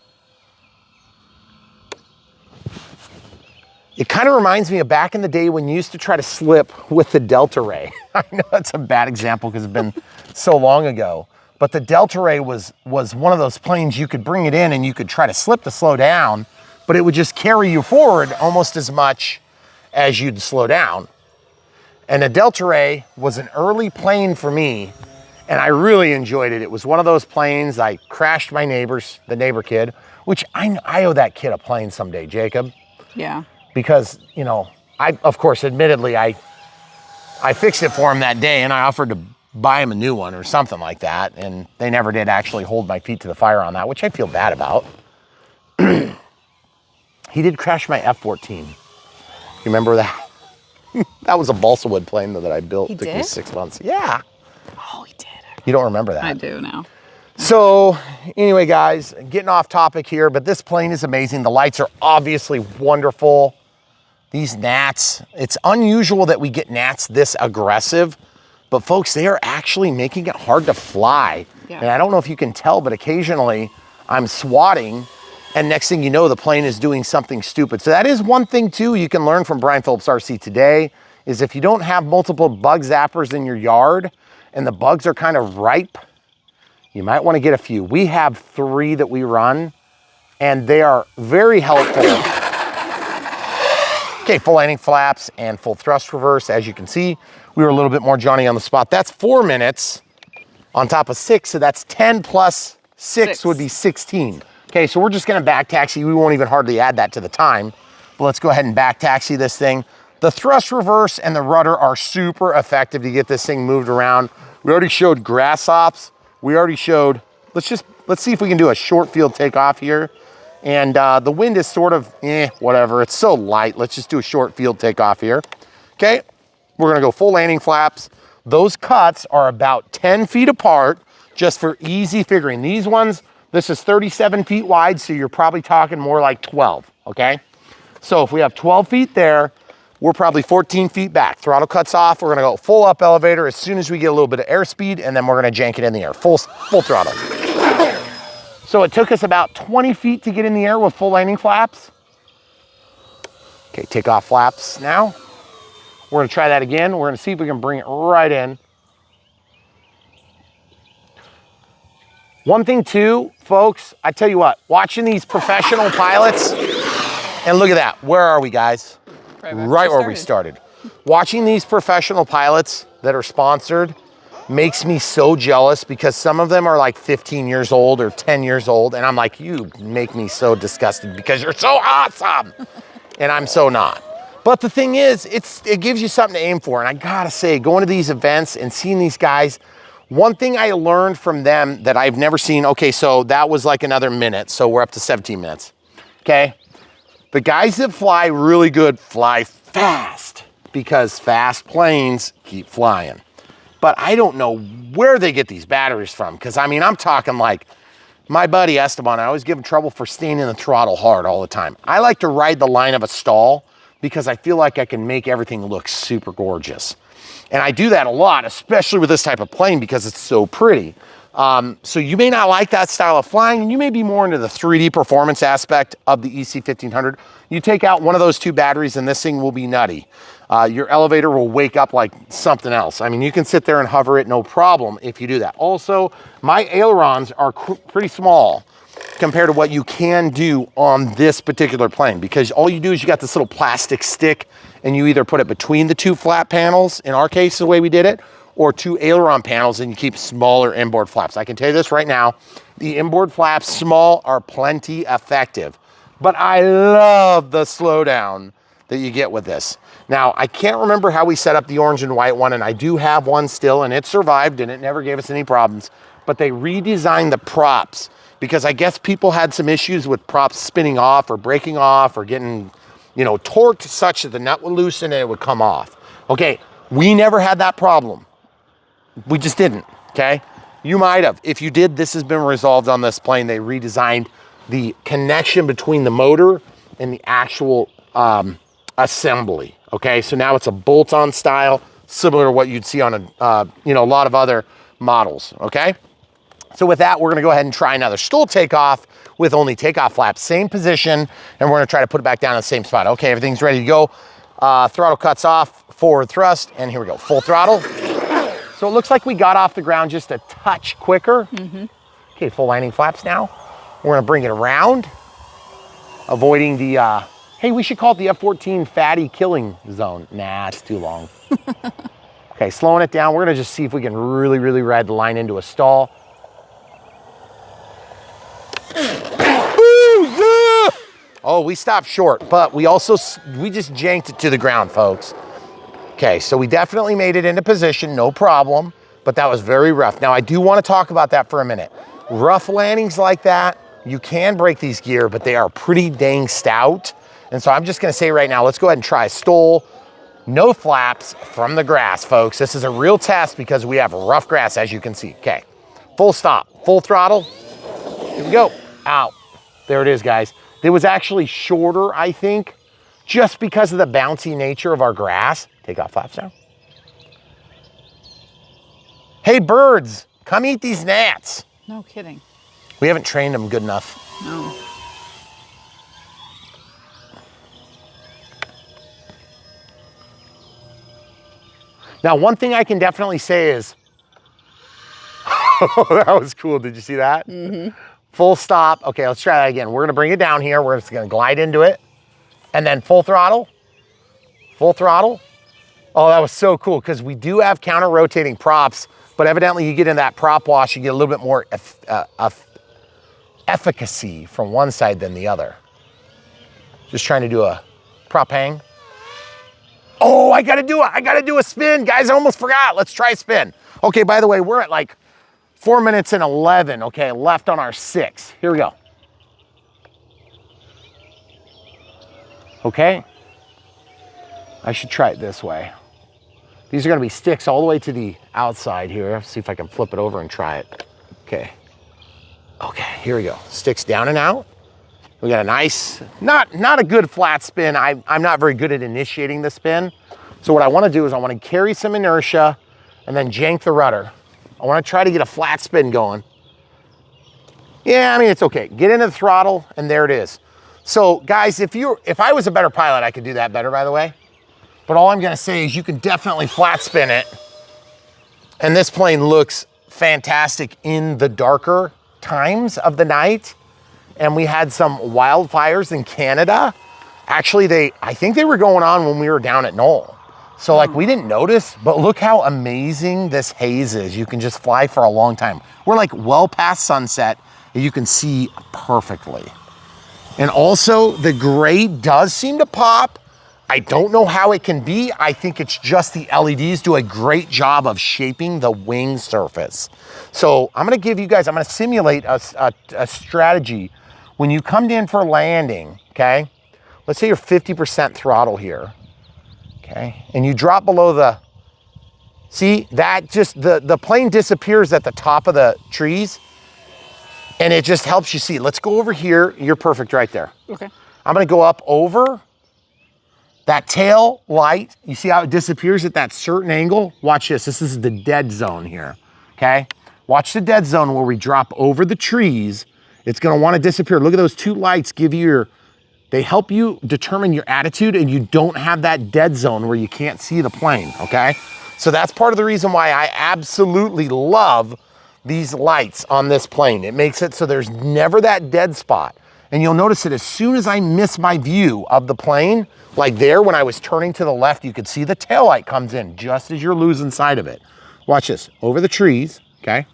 It kind of reminds me of back in the day when you used to try to slip with the Delta Ray. I know that's a bad example because it's been so long ago, but the Delta Ray was one of those planes you could bring it in and you could try to slip to slow down, but it would just carry you forward almost as much as you'd slow down. And the Delta Ray was an early plane for me, and I really enjoyed it. It was one of those planes, I crashed my the neighbor kid, which I owe that kid a plane someday, Jacob. Yeah. Because, you know, of course, admittedly, I fixed it for him that day, and I offered to buy him a new one or something like that, and they never did actually hold my feet to the fire on that, which I feel bad about. He did crash my F-14. You remember that? That was a balsa wood plane that I built. He Took me did? 6 months. Yeah. Oh, he did. You don't remember that? I do now. So anyway, guys, getting off topic here, but this plane is amazing. The lights are obviously wonderful. These gnats, it's unusual that we get gnats this aggressive, but folks, they are actually making it hard to fly. Yeah. And I don't know if you can tell, but occasionally I'm swatting, and next thing you know, the plane is doing something stupid. So that is one thing too you can learn from Brian Phillips RC today, is if you don't have multiple bug zappers in your yard and the bugs are kind of ripe, you might want to get a few. We have 3 that we run, and they are very helpful. Okay, full landing flaps and full thrust reverse. As you can see, we were a little bit more Johnny on the spot. That's 4 minutes on top of 6, so that's 10 plus 6 would be 16. Okay, so we're just gonna back taxi. We won't even hardly add that to the time, but let's go ahead and back taxi this thing. The thrust reverse and the rudder are super effective to get this thing moved around. We already showed grass ops. We already showed, let's see if we can do a short field takeoff here. And the wind is sort of, whatever. It's so light. Let's just do a short field takeoff here. Okay, we're gonna go full landing flaps. Those cuts are about 10 feet apart, just for easy figuring. These ones, this is 37 feet wide, so you're probably talking more like 12, okay? So if we have 12 feet there, we're probably 14 feet back. Throttle cuts off. We're gonna go full up elevator as soon as we get a little bit of airspeed, and then we're gonna jank it in the air, full throttle. So it took us about 20 feet to get in the air with full landing flaps. Okay, take off flaps now. We're gonna try that again. We're gonna see if we can bring it right in. One thing too, folks, I tell you what, watching these professional pilots, and look at that, where are we, guys? Right where we started. Watching these professional pilots that are sponsored makes me so jealous, because some of them are like 15 years old or 10 years old, and I'm like, you make me so disgusted because you're so awesome, and I'm so not. But the thing is, it gives you something to aim for, and I gotta say, going to these events and seeing these guys, one thing I learned from them that I've never seen, okay, so that was like another minute, so we're up to 17 minutes, okay? The guys that fly really good fly fast because fast planes keep flying. But I don't know where they get these batteries from, because I mean, I'm talking like my buddy Esteban, I always give him trouble for staying in the throttle hard all the time. I like to ride the line of a stall because I feel like I can make everything look super gorgeous. And I do that a lot, especially with this type of plane because it's so pretty. So you may not like that style of flying, and you may be more into the 3D performance aspect of the EC-1500. You take out one of those two batteries and this thing will be nutty. Your elevator will wake up like something else. I mean, you can sit there and hover it, no problem if you do that. Also, my ailerons are pretty small compared to what you can do on this particular plane, because all you do is you got this little plastic stick and you either put it between the two flat panels, in our case, the way we did it, or two aileron panels, and you keep smaller inboard flaps. I can tell you this right now, the inboard flaps small are plenty effective, but I love the slowdown that you get with this. Now, I can't remember how we set up the orange and white one, and I do have one still, and it survived and it never gave us any problems, but they redesigned the props because I guess people had some issues with props spinning off or breaking off or getting, you know, torqued such that the nut would loosen and it would come off. Okay, we never had that problem. We just didn't, okay? You might have. If you did, this has been resolved on this plane. They redesigned the connection between the motor and the actual assembly, okay? So now it's a bolt-on style, similar to what you'd see on a lot of other models, okay? So with that, we're gonna go ahead and try another stool takeoff with only takeoff flaps, same position, and we're gonna try to put it back down in the same spot. Okay, everything's ready to go. Throttle cuts off, forward thrust, and here we go, full throttle. So it looks like we got off the ground just a touch quicker. Okay, full landing flaps now. We're gonna bring it around, avoiding the, hey, we should call it the F-14 fatty killing zone. Nah, it's too long. Okay, slowing it down. We're gonna just see if we can really, really ride the line into a stall. Oh, we stopped short, but we just janked it to the ground, folks. Okay, so we definitely made it into position, no problem, but that was very rough. Now, I do want to talk about that for a minute. Rough landings like that, you can break these gear, but they are pretty dang stout. And so I'm just gonna say right now, let's go ahead and try a stole, no flaps from the grass, folks. This is a real test because we have rough grass, as you can see. Okay, full stop, full throttle. Here we go, out. There it is, guys. It was actually shorter, I think, just because of the bouncy nature of our grass. Take off flaps now. Hey, birds, come eat these gnats. No kidding. We haven't trained them good enough. No. Now, one thing I can definitely say is, oh, that was cool. Did you see that? Full stop. Okay, let's try that again. We're gonna bring it down here. We're just gonna glide into it. And then full throttle. Full throttle. Oh, that was so cool because we do have counter-rotating props, but evidently you get in that prop wash, you get a little bit more efficacy from one side than the other. Just trying to do a prop hang. Oh, I gotta do a spin. Guys, I almost forgot. Let's try a spin. Okay, by the way, we're at like 4 minutes and 11, okay, left on our 6. Here we go. Okay. I should try it this way. These are gonna be sticks all the way to the outside here. See if I can flip it over and try it. Okay. Okay, here we go. Sticks down and out. We got a nice, not a good flat spin. I'm not very good at initiating the spin. So what I wanna do is I wanna carry some inertia and then jank the rudder. I wanna try to get a flat spin going. Yeah, I mean, it's okay. Get into the throttle and there it is. So guys, if I was a better pilot, I could do that better, by the way. But all I'm gonna say is you can definitely flat spin it. And this plane looks fantastic in the darker times of the night. And we had some wildfires in Canada. Actually, I think they were going on when we were down at Knoll. So like we didn't notice, but look how amazing this haze is. You can just fly for a long time. We're like well past sunset and you can see perfectly. And also the gray does seem to pop. I don't know how it can be. I think it's just the LEDs do a great job of shaping the wing surface. So I'm gonna simulate a strategy. When you come in for landing, okay? let's say you're 50% throttle here, okay? And you drop below the, see, that just, the plane disappears at the top of the trees and it just helps you see. Let's go over here. You're perfect right there. Okay. I'm gonna go up over that tail light. You see how it disappears at that certain angle? Watch this. This is the dead zone here, okay? Watch the dead zone where we drop over the trees. It's gonna wanna disappear. Look at those two lights give you your, they help you determine your attitude and you don't have that dead zone where you can't see the plane, okay? So that's part of the reason why I absolutely love these lights on this plane. It makes it so there's never that dead spot. And you'll notice that as soon as I miss my view of the plane, like there when I was turning to the left, you could see the tail light comes in just as you're losing sight of it. Watch this, over the trees, okay?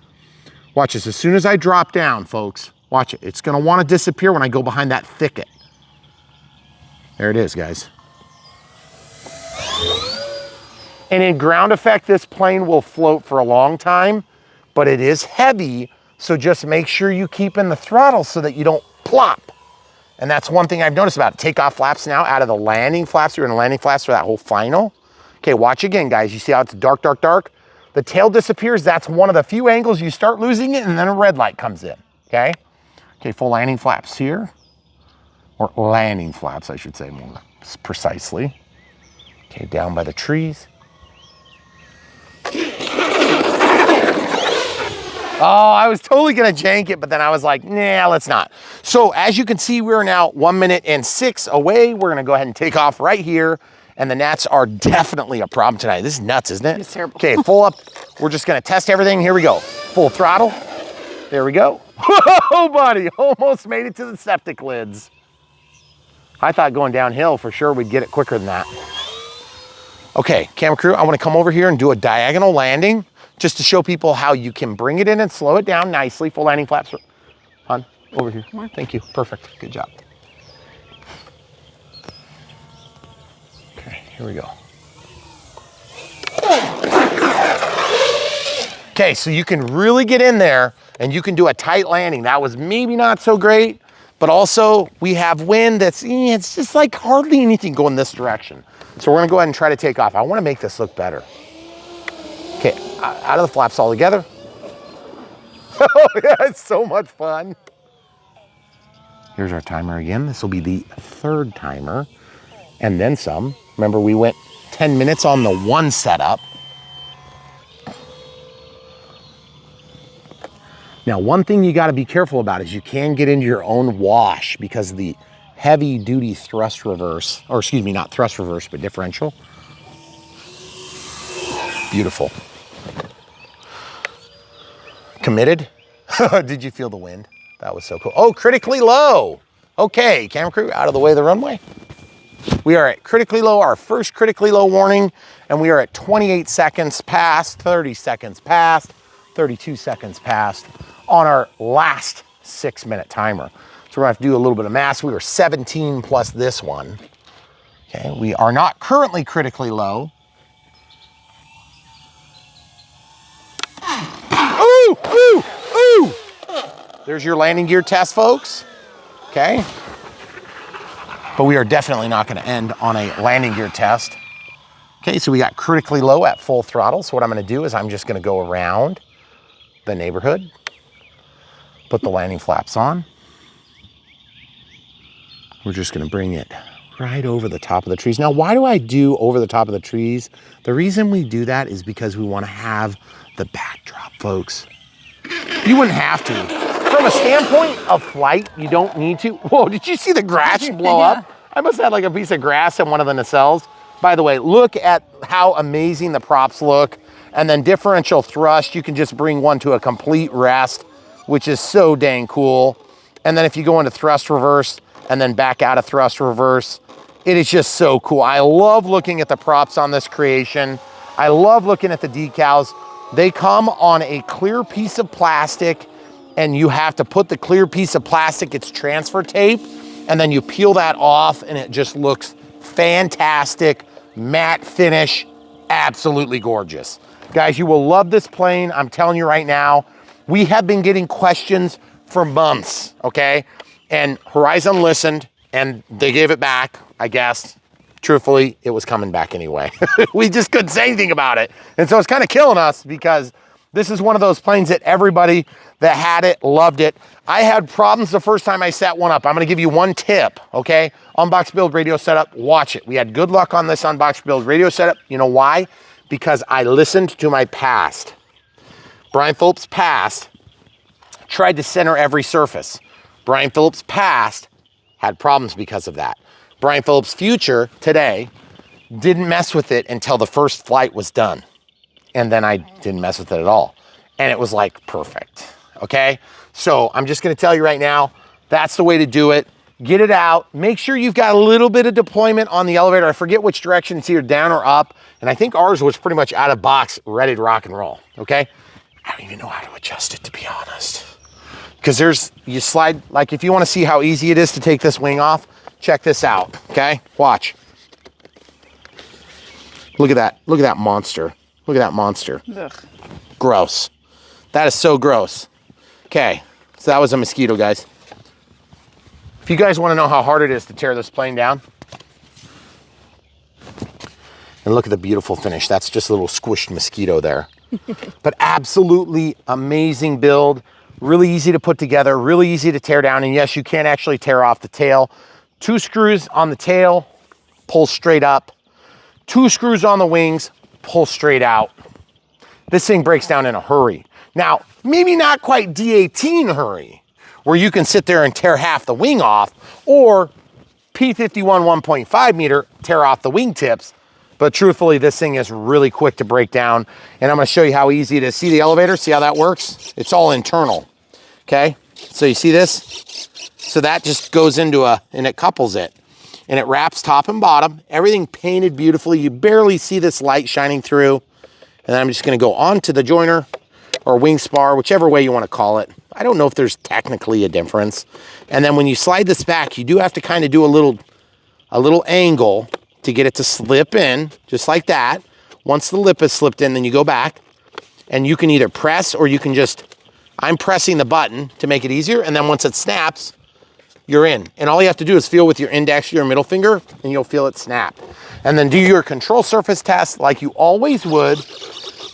Watch this, as soon as I drop down, folks, watch it. It's gonna wanna disappear when I go behind that thicket. There it is, guys. And in ground effect, this plane will float for a long time, but it is heavy, so just make sure you keep in the throttle so that you don't plop. And that's one thing I've noticed about it. Takeoff flaps now out of the landing flaps. You're in the landing flaps for that whole final. Okay, watch again, guys. You see how it's dark, dark, dark? The tail disappears. That's one of the few angles you start losing it, and then a red light comes in, okay? Okay, full landing flaps here. Or landing flaps, I should say more precisely. Okay, down by the trees. Oh, I was totally gonna jank it, but then I was like, nah, let's not. So as you can see, we're now 1 minute and 6 away. We're gonna go ahead and take off right here. And the gnats are definitely a problem tonight. This is nuts, isn't it? It's terrible. Okay, full up. We're just gonna test everything. Here we go. Full throttle. There we go. Whoa, buddy, almost made it to the septic lids. I thought going downhill for sure we'd get it quicker than that. Okay, camera crew, I wanna come over here and do a diagonal landing just to show people how you can bring it in and slow it down nicely. Full landing flaps. Hon, over here. Thank you, perfect, good job. Okay, here we go. Okay, so you can really get in there and you can do a tight landing. That was maybe not so great, but also we have wind that's, it's just like hardly anything going this direction. So we're gonna go ahead and try to take off. I wanna make this look better. Okay, out of the flaps all together. Oh yeah, it's so much fun. Here's our timer again. This will be the third timer and then some. Remember we went 10 minutes on the one setup. Now, one thing you gotta be careful about is you can get into your own wash because of the heavy duty thrust reverse, or excuse me, not thrust reverse, but differential. Beautiful. Committed? Did you feel the wind? That was so cool. Oh, critically low. Okay, camera crew, out of the way of the runway. We are at critically low, our first critically low warning, and we are at 28 seconds past, 30 seconds past, 32 seconds past on our last 6 minute timer. So we're gonna have to do a little bit of math. We were 17 plus this one. Okay, we are not currently critically low. Ooh, ooh, ooh. There's your landing gear test, folks. Okay. But we are definitely not gonna end on a landing gear test. Okay, so we got critically low at full throttle. So what I'm gonna do is I'm just gonna go around the neighborhood, put the landing flaps on. We're just gonna bring it right over the top of the trees. Now, why do I do over the top of the trees? The reason we do that is because we wanna have the backdrop, folks. You wouldn't have to. From a standpoint of flight, you don't need to. Whoa, did you see the grass blow up? I must have had like a piece of grass in one of the nacelles. By the way, look at how amazing the props look. And then differential thrust, you can just bring one to a complete rest, which is so dang cool. And then if you go into thrust reverse and then back out of thrust reverse, it is just so cool. I love looking at the props on this creation. I love looking at the decals. They come on a clear piece of plastic and you have to put the clear piece of plastic, it's transfer tape, and then you peel that off and it just looks fantastic, matte finish, absolutely gorgeous. Guys, you will love this plane. I'm telling you right now, we have been getting questions for months, okay? And Horizon listened and they gave it back, I guess. Truthfully, it was coming back anyway. We just couldn't say anything about it. And so it's kind of killing us because this is one of those planes that everybody that had it loved it. I had problems the first time I set one up. I'm gonna give you one tip, okay? Unbox build radio setup, watch it. We had good luck on this unbox build radio setup. You know why? Because I listened to my past. Brian Phillips' past tried to center every surface. Brian Phillips' past had problems because of that. Brian Phillips' future today didn't mess with it until the first flight was done. And then I didn't mess with it at all. And it was like perfect, okay? So I'm just gonna tell you right now, that's the way to do it. Get it out. Make sure you've got a little bit of deployment on the elevator. I forget which direction, it's either down or up. And I think ours was pretty much out of box, ready to rock and roll, okay? I don't even know how to adjust it, to be honest. Because you slide, like if you wanna see how easy it is to take this wing off, check this out, okay? Watch. Look at that. Look at that monster. Look at that monster. Ugh. Gross. That is so gross. Okay, so that was a mosquito, guys. If you guys want to know how hard it is to tear this plane down, and look at the beautiful finish. That's just a little squished mosquito there. But absolutely amazing build. Really easy to put together, really easy to tear down. And yes, you can actually tear off the tail. 2 screws on the tail, pull straight up. 2 screws on the wings, pull straight out. This thing breaks down in a hurry. Now, maybe not quite D18 hurry, where you can sit there and tear half the wing off, or P51 1.5 meter, tear off the wing tips. But truthfully, this thing is really quick to break down. And I'm gonna show you how easy it is. See the elevator, see how that works? It's all internal, okay? So you see this? So that just goes into and it couples it. And it wraps top and bottom, everything painted beautifully. You barely see this light shining through. And then I'm just gonna go onto the joiner or wing spar, whichever way you wanna call it. I don't know if there's technically a difference. And then when you slide this back, you do have to kind of do a little angle to get it to slip in, just like that. Once the lip is slipped in, then you go back and you can either press or you can I'm pressing the button to make it easier. And then once it snaps, you're in. And all you have to do is feel with your index, your middle finger, and you'll feel it snap. And then do your control surface test like you always would,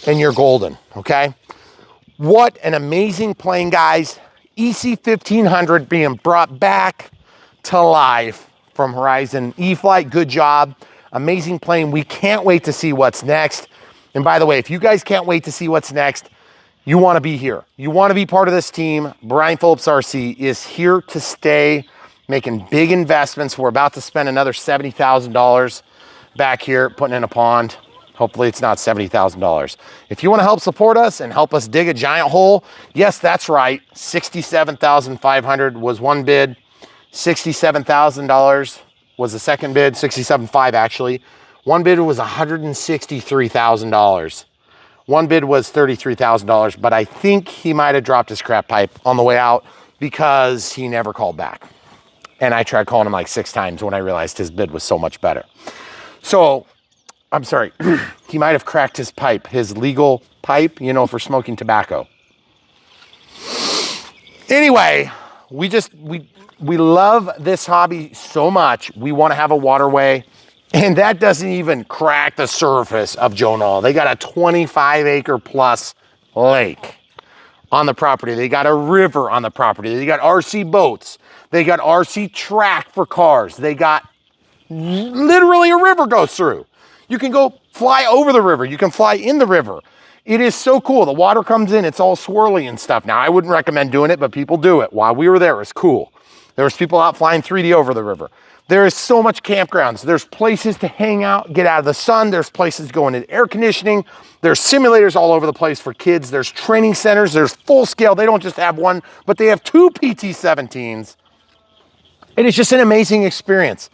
and you're golden, okay? What an amazing plane, guys. EC-1500 being brought back to life from Horizon. E-flite, good job. Amazing plane. We can't wait to see what's next. And by the way, if you guys can't wait to see what's next, you want to be here. You want to be part of this team. Brian Phillips RC is here to stay, making big investments. We're about to spend another $70,000 back here putting in a pond. Hopefully it's not $70,000. If you want to help support us and help us dig a giant hole, yes, that's right. $67,500 was one bid. $67,000 was the second bid. $67,500 actually. One bid was $163,000. One bid was $33,000, but I think he might have dropped his crap pipe on the way out because he never called back. And I tried calling him like 6 times when I realized his bid was so much better. So, I'm sorry, he might have cracked his pipe, his legal pipe, you know, for smoking tobacco. Anyway, we love this hobby so much. We want to have a waterway. And that doesn't even crack the surface of Jonal. They got a 25-acre plus lake on the property. They got a river on the property. They got RC boats. They got RC track for cars. They got literally a river goes through. You can go fly over the river. You can fly in the river. It is so cool. The water comes in. It's all swirly and stuff. Now, I wouldn't recommend doing it, but people do it. While we were there, it was cool. There was people out flying 3D over the river. There is so much campgrounds. There's places to hang out, get out of the sun. There's places to go into air conditioning. There's simulators all over the place for kids. There's training centers. There's full scale. They don't just have one, but they have 2 PT-17s. It is just an amazing experience.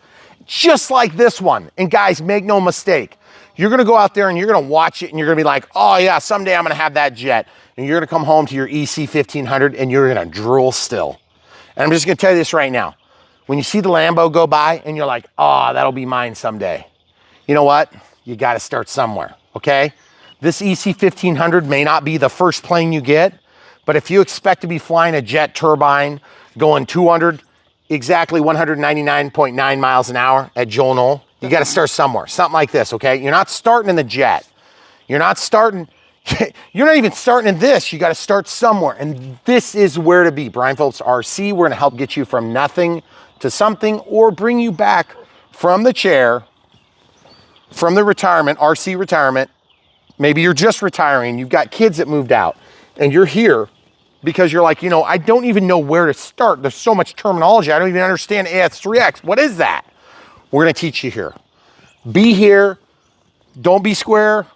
Just like this one. And guys, make no mistake. You're gonna go out there and you're gonna watch it and you're gonna be like, oh yeah, someday I'm gonna have that jet. And you're gonna come home to your EC-1500 and you're gonna drool still. And I'm just gonna tell you this right now. When you see the Lambo go by and you're like, oh, that'll be mine someday. You know what? You gotta start somewhere, okay? This EC-1500 may not be the first plane you get, but if you expect to be flying a jet turbine going 200, exactly 199.9 miles an hour at Joel Knoll, you got to start somewhere, something like this, okay? You're not starting in the jet. You're not starting, you're not even starting in this. You got to start somewhere. And this is where to be. Brian Phillips RC, we're going to help get you from nothing to something, or bring you back from the chair, from the retirement, RC retirement. Maybe you're just retiring, you've got kids that moved out, and you're here because you're like, you know, I don't even know where to start. There's so much terminology. I don't even understand AS3X. What is that? We're going to teach you here. Be here. Don't be square.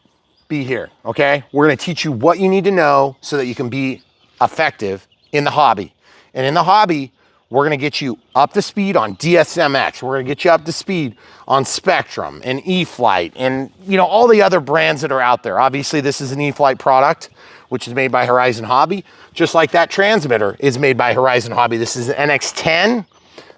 Be here, okay? We're going to teach you what you need to know so that you can be effective in the hobby. And in the hobby, we're going to get you up to speed on DSMX. We're going to get you up to speed on Spectrum and E-flite and, you know, all the other brands that are out there. Obviously, this is an E-flite product, which is made by Horizon Hobby, just like that transmitter is made by Horizon Hobby. This is an NX10.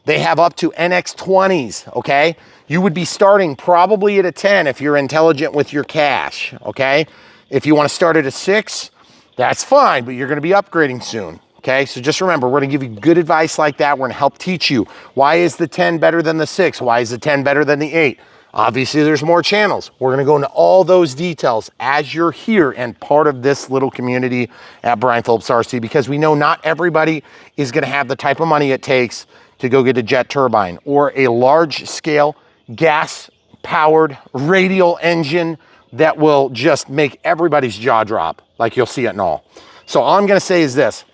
They have up to NX20s, okay? You would be starting probably at a 10 if you're intelligent with your cash, okay? If you want to start at a 6, that's fine, but you're going to be upgrading soon. Okay, so just remember, we're gonna give you good advice like that. We're gonna help teach you. Why is the 10 better than the 6? Why is the 10 better than the 8? Obviously, there's more channels. We're gonna go into all those details as you're here and part of this little community at Brian Phillips RC, because we know not everybody is gonna have the type of money it takes to go get a jet turbine or a large scale gas-powered radial engine that will just make everybody's jaw drop like you'll see at Knoll. So all I'm gonna say is this.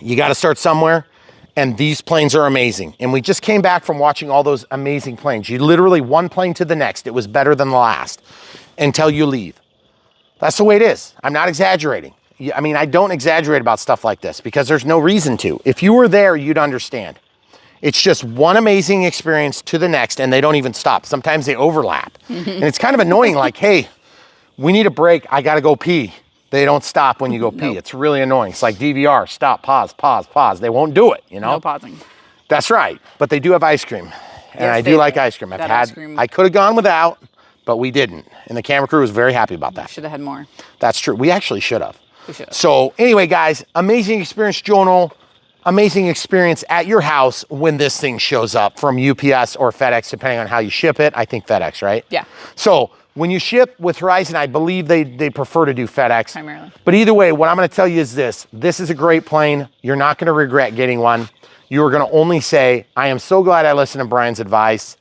You got to start somewhere, and these planes are amazing. And we just came back from watching all those amazing planes. You literally, one plane to the next, it was better than the last until you leave. That's the way it is. I'm not exaggerating. I mean, I don't exaggerate about stuff like this because there's no reason to. If you were there, you'd understand. It's just one amazing experience to the next, and they don't even stop. Sometimes they overlap. And it's kind of annoying, like, hey, we need a break. I got to go pee. They don't stop when you go pee. Nope. It's really annoying. It's like DVR, stop, pause, pause, pause. They won't do it, you know? No pausing. That's right. But they do have ice cream. And yes, I do like ice cream. I could have gone without, but we didn't. And the camera crew was very happy about that. Should have had more. That's true. We actually should have. We should have. So anyway, guys, amazing experience, Joel. Amazing experience at your house when this thing shows up from UPS or FedEx, depending on how you ship it. I think FedEx, right? Yeah. So when you ship with Horizon, I believe they prefer to do FedEx. Primarily. But either way, what I'm gonna tell you is this. This is a great plane. You're not gonna regret getting one. You are gonna only say, I am so glad I listened to Brian's advice.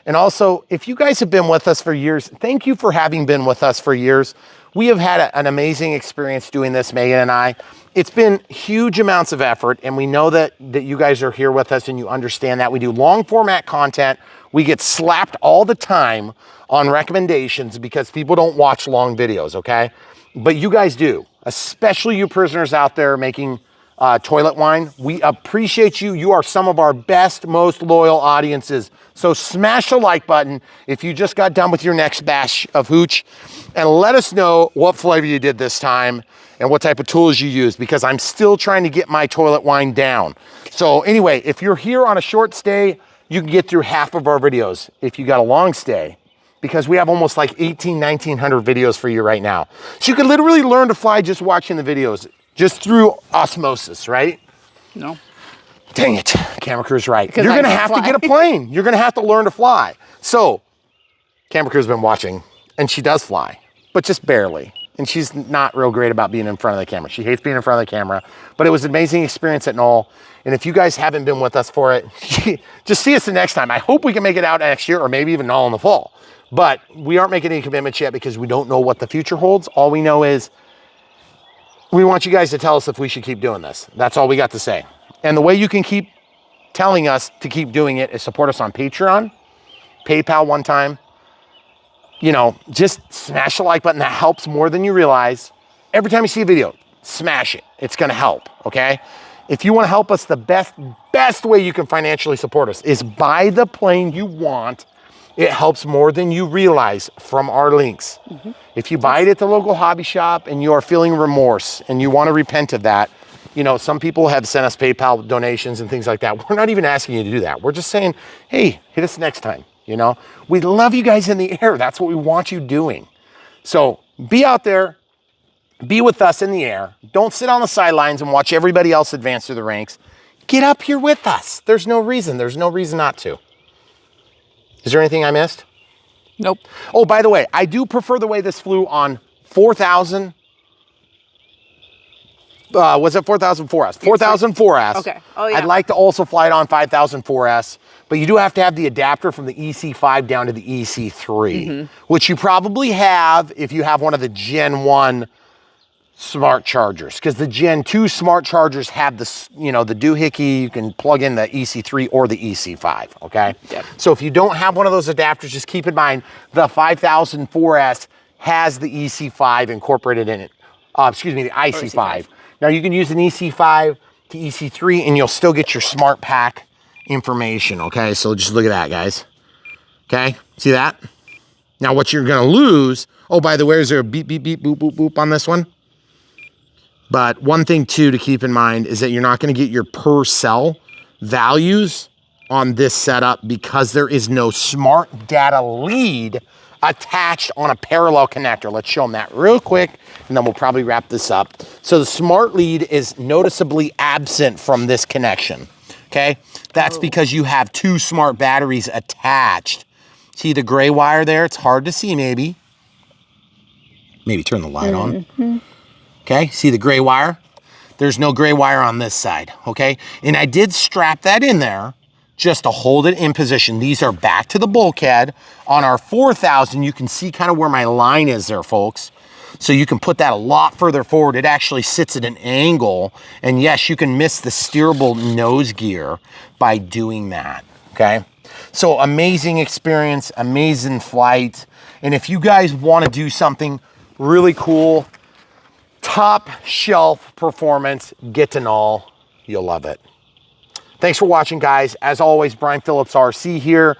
And also, if you guys have been with us for years, thank you for having been with us for years. We have had an amazing experience doing this, Megan and I. It's been huge amounts of effort, and we know that you guys are here with us and you understand that. We do long format content. We get slapped all the time on recommendations because people don't watch long videos, okay? But you guys do, especially you prisoners out there making toilet wine. We appreciate you. You are some of our best, most loyal audiences. So smash the like button if you just got done with your next batch of hooch, and let us know what flavor you did this time and what type of tools you use, because I'm still trying to get my toilet wine down. So anyway, if you're here on a short stay, you can get through half of our videos. If you got a long stay, because we have almost like 1900 videos for you right now. So you can literally learn to fly just watching the videos, just through osmosis, right? No. Dang it, camera crew's right. Because you're gonna have to get a plane. You're gonna have to learn to fly. So, camera crew's been watching, and she does fly, but just barely. And she's not real great about being in front of the camera. She hates being in front of the camera, but it was an amazing experience at Knoll. And if you guys haven't been with us for it, just see us the next time. I hope we can make it out next year, or maybe even Knoll in the fall. But we aren't making any commitments yet because we don't know what the future holds. All we know is we want you guys to tell us if we should keep doing this. That's all we got to say. And the way you can keep telling us to keep doing it is support us on Patreon, PayPal one time. You know, just smash the like button. That helps more than you realize. Every time you see a video, smash it. It's gonna help, okay? If you wanna help us, the best way you can financially support us is buy the plane you want. It helps more than you realize from our links. Mm-hmm. If you buy it at the local hobby shop and you are feeling remorse and you wanna repent of that, you know, some people have sent us PayPal donations and things like that. We're not even asking you to do that. We're just saying, hey, hit us next time. You know, we love you guys in the air. That's what we want you doing. So be out there, be with us in the air. Don't sit on the sidelines and watch everybody else advance through the ranks. get up here with us. There's no reason not to. Is there anything I missed? Nope. Oh, by the way, I do prefer the way this flew on 4,000. Was it 4,000 4S? 4,000 4S. Okay. Oh, yeah. I'd like to also fly it on 5,000 4S, but you do have to have the adapter from the EC5 down to the EC3, which you probably have if you have one of the Gen 1 smart chargers, because the Gen 2 smart chargers have the, you know, the doohickey. You can plug in the EC3 or the EC5, okay? Yep. So if you don't have one of those adapters, just keep in mind the 5000 4S has the EC5 incorporated in it. Excuse me, the IC5. Now you can use an EC5 to EC3 and you'll still get your smart pack information, okay? So just look at that, guys. Okay, see that? Now what you're gonna lose, oh, by the way, is there a beep, beep, beep, boop, boop, boop on this one? But one thing too to keep in mind is that you're not gonna get your per cell values on this setup because there is no smart data lead attached on a parallel connector. Let's show them that real quick and then we'll probably wrap this up. So the smart lead is noticeably absent from this connection, okay? That's because you have two smart batteries attached. See the gray wire there? It's hard to see maybe. Maybe turn the light on. Okay, see the gray wire? There's no gray wire on this side, okay? And I did strap that in there just to hold it in position. These are back to the bulkhead. On our 4,000, you can see kind of where my line is there, folks. So you can put that a lot further forward. It actually sits at an angle. And yes, you can miss the steerable nose gear by doing that, okay? So amazing experience, amazing flight. And if you guys want to do something really cool, top shelf performance, get to null, you'll love it. Thanks for watching, guys. As always, Brian Phillips RC here.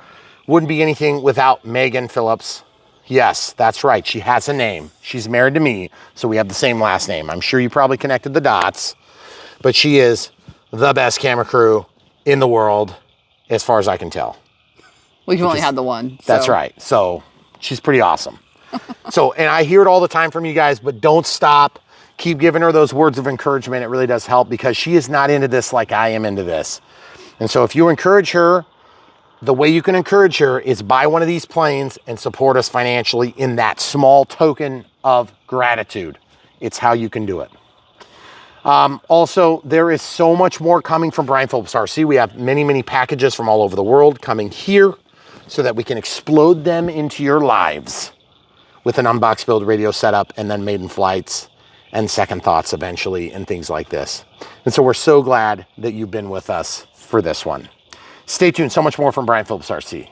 Wouldn't be anything without Megan Phillips. Yes, that's right. She has a name. She's married to me, so we have the same last name. I'm sure you probably connected the dots, but she is the best camera crew in the world, as far as I can tell. We've only had the one. That's right. So she's pretty awesome. So, and I hear it all the time from you guys, but don't stop. Keep giving her those words of encouragement. It really does help because she is not into this like I am into this. And so if you encourage her, the way you can encourage her is buy one of these planes and support us financially in that small token of gratitude. It's how you can do it. Also, there is so much more coming from Brian Phillips RC. We have many, many packages from all over the world coming here so that we can explode them into your lives with an unbox build radio setup and then maiden flights and second thoughts eventually and things like this. And so we're so glad that you've been with us for this one. Stay tuned, so much more from Brian Phillips RC.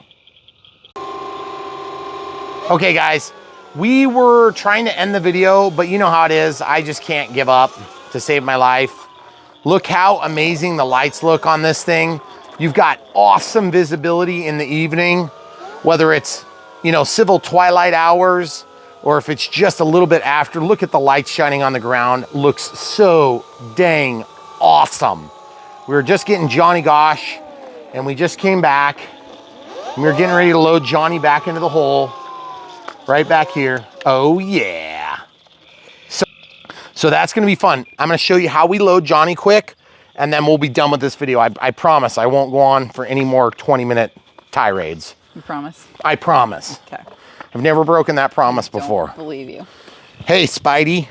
Okay guys, we were trying to end the video, but you know how it is. I just can't give up to save my life. Look how amazing the lights look on this thing. You've got awesome visibility in the evening, whether it's, you know, civil twilight hours, or if it's just a little bit after. Look at the lights shining on the ground. Looks so dang awesome. We were just getting Johnny Gosh, and we just came back. And we were getting ready to load Johnny back into the hole, right back here. Oh yeah. So that's gonna be fun. I'm gonna show you how we load Johnny quick, and then we'll be done with this video. I promise I won't go on for any more 20-minute tirades. You promise? I promise. Okay. I've never broken that promise before. Don't believe you. Hey, Spidey.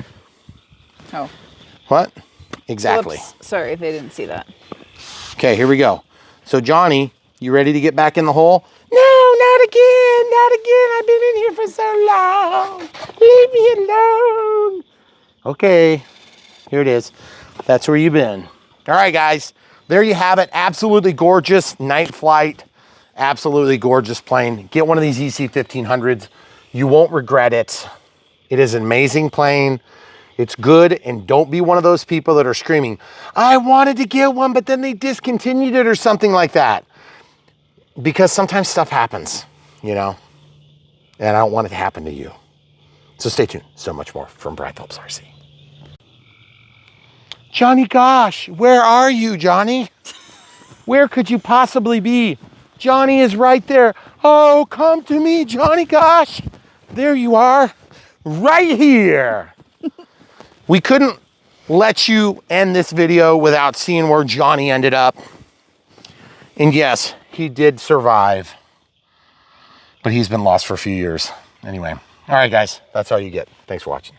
Oh. What? Exactly. Whoops. Sorry, they didn't see that. Okay, here we go. So Johnny, you ready to get back in the hole? No, not again, not again. I've been in here for so long. Leave me alone. Okay, here it is. That's where you've been. All right, guys, there you have it. Absolutely gorgeous night flight. Absolutely gorgeous plane. Get one of these EC-1500s. You won't regret it. It is an amazing plane. It's good, and don't be one of those people that are screaming, I wanted to get one, but then they discontinued it or something like that. Because sometimes stuff happens, you know, and I don't want it to happen to you. So stay tuned. So much more from Brian Phillips RC. Johnny Gosh, where are you, Johnny? Where could you possibly be? Johnny is right there. Oh, come to me, Johnny Gosh. There you are, right here. We couldn't let you end this video without seeing where Johnny ended up. And yes, he did survive, but he's been lost for a few years. Anyway, all right, guys, that's all you get. Thanks for watching.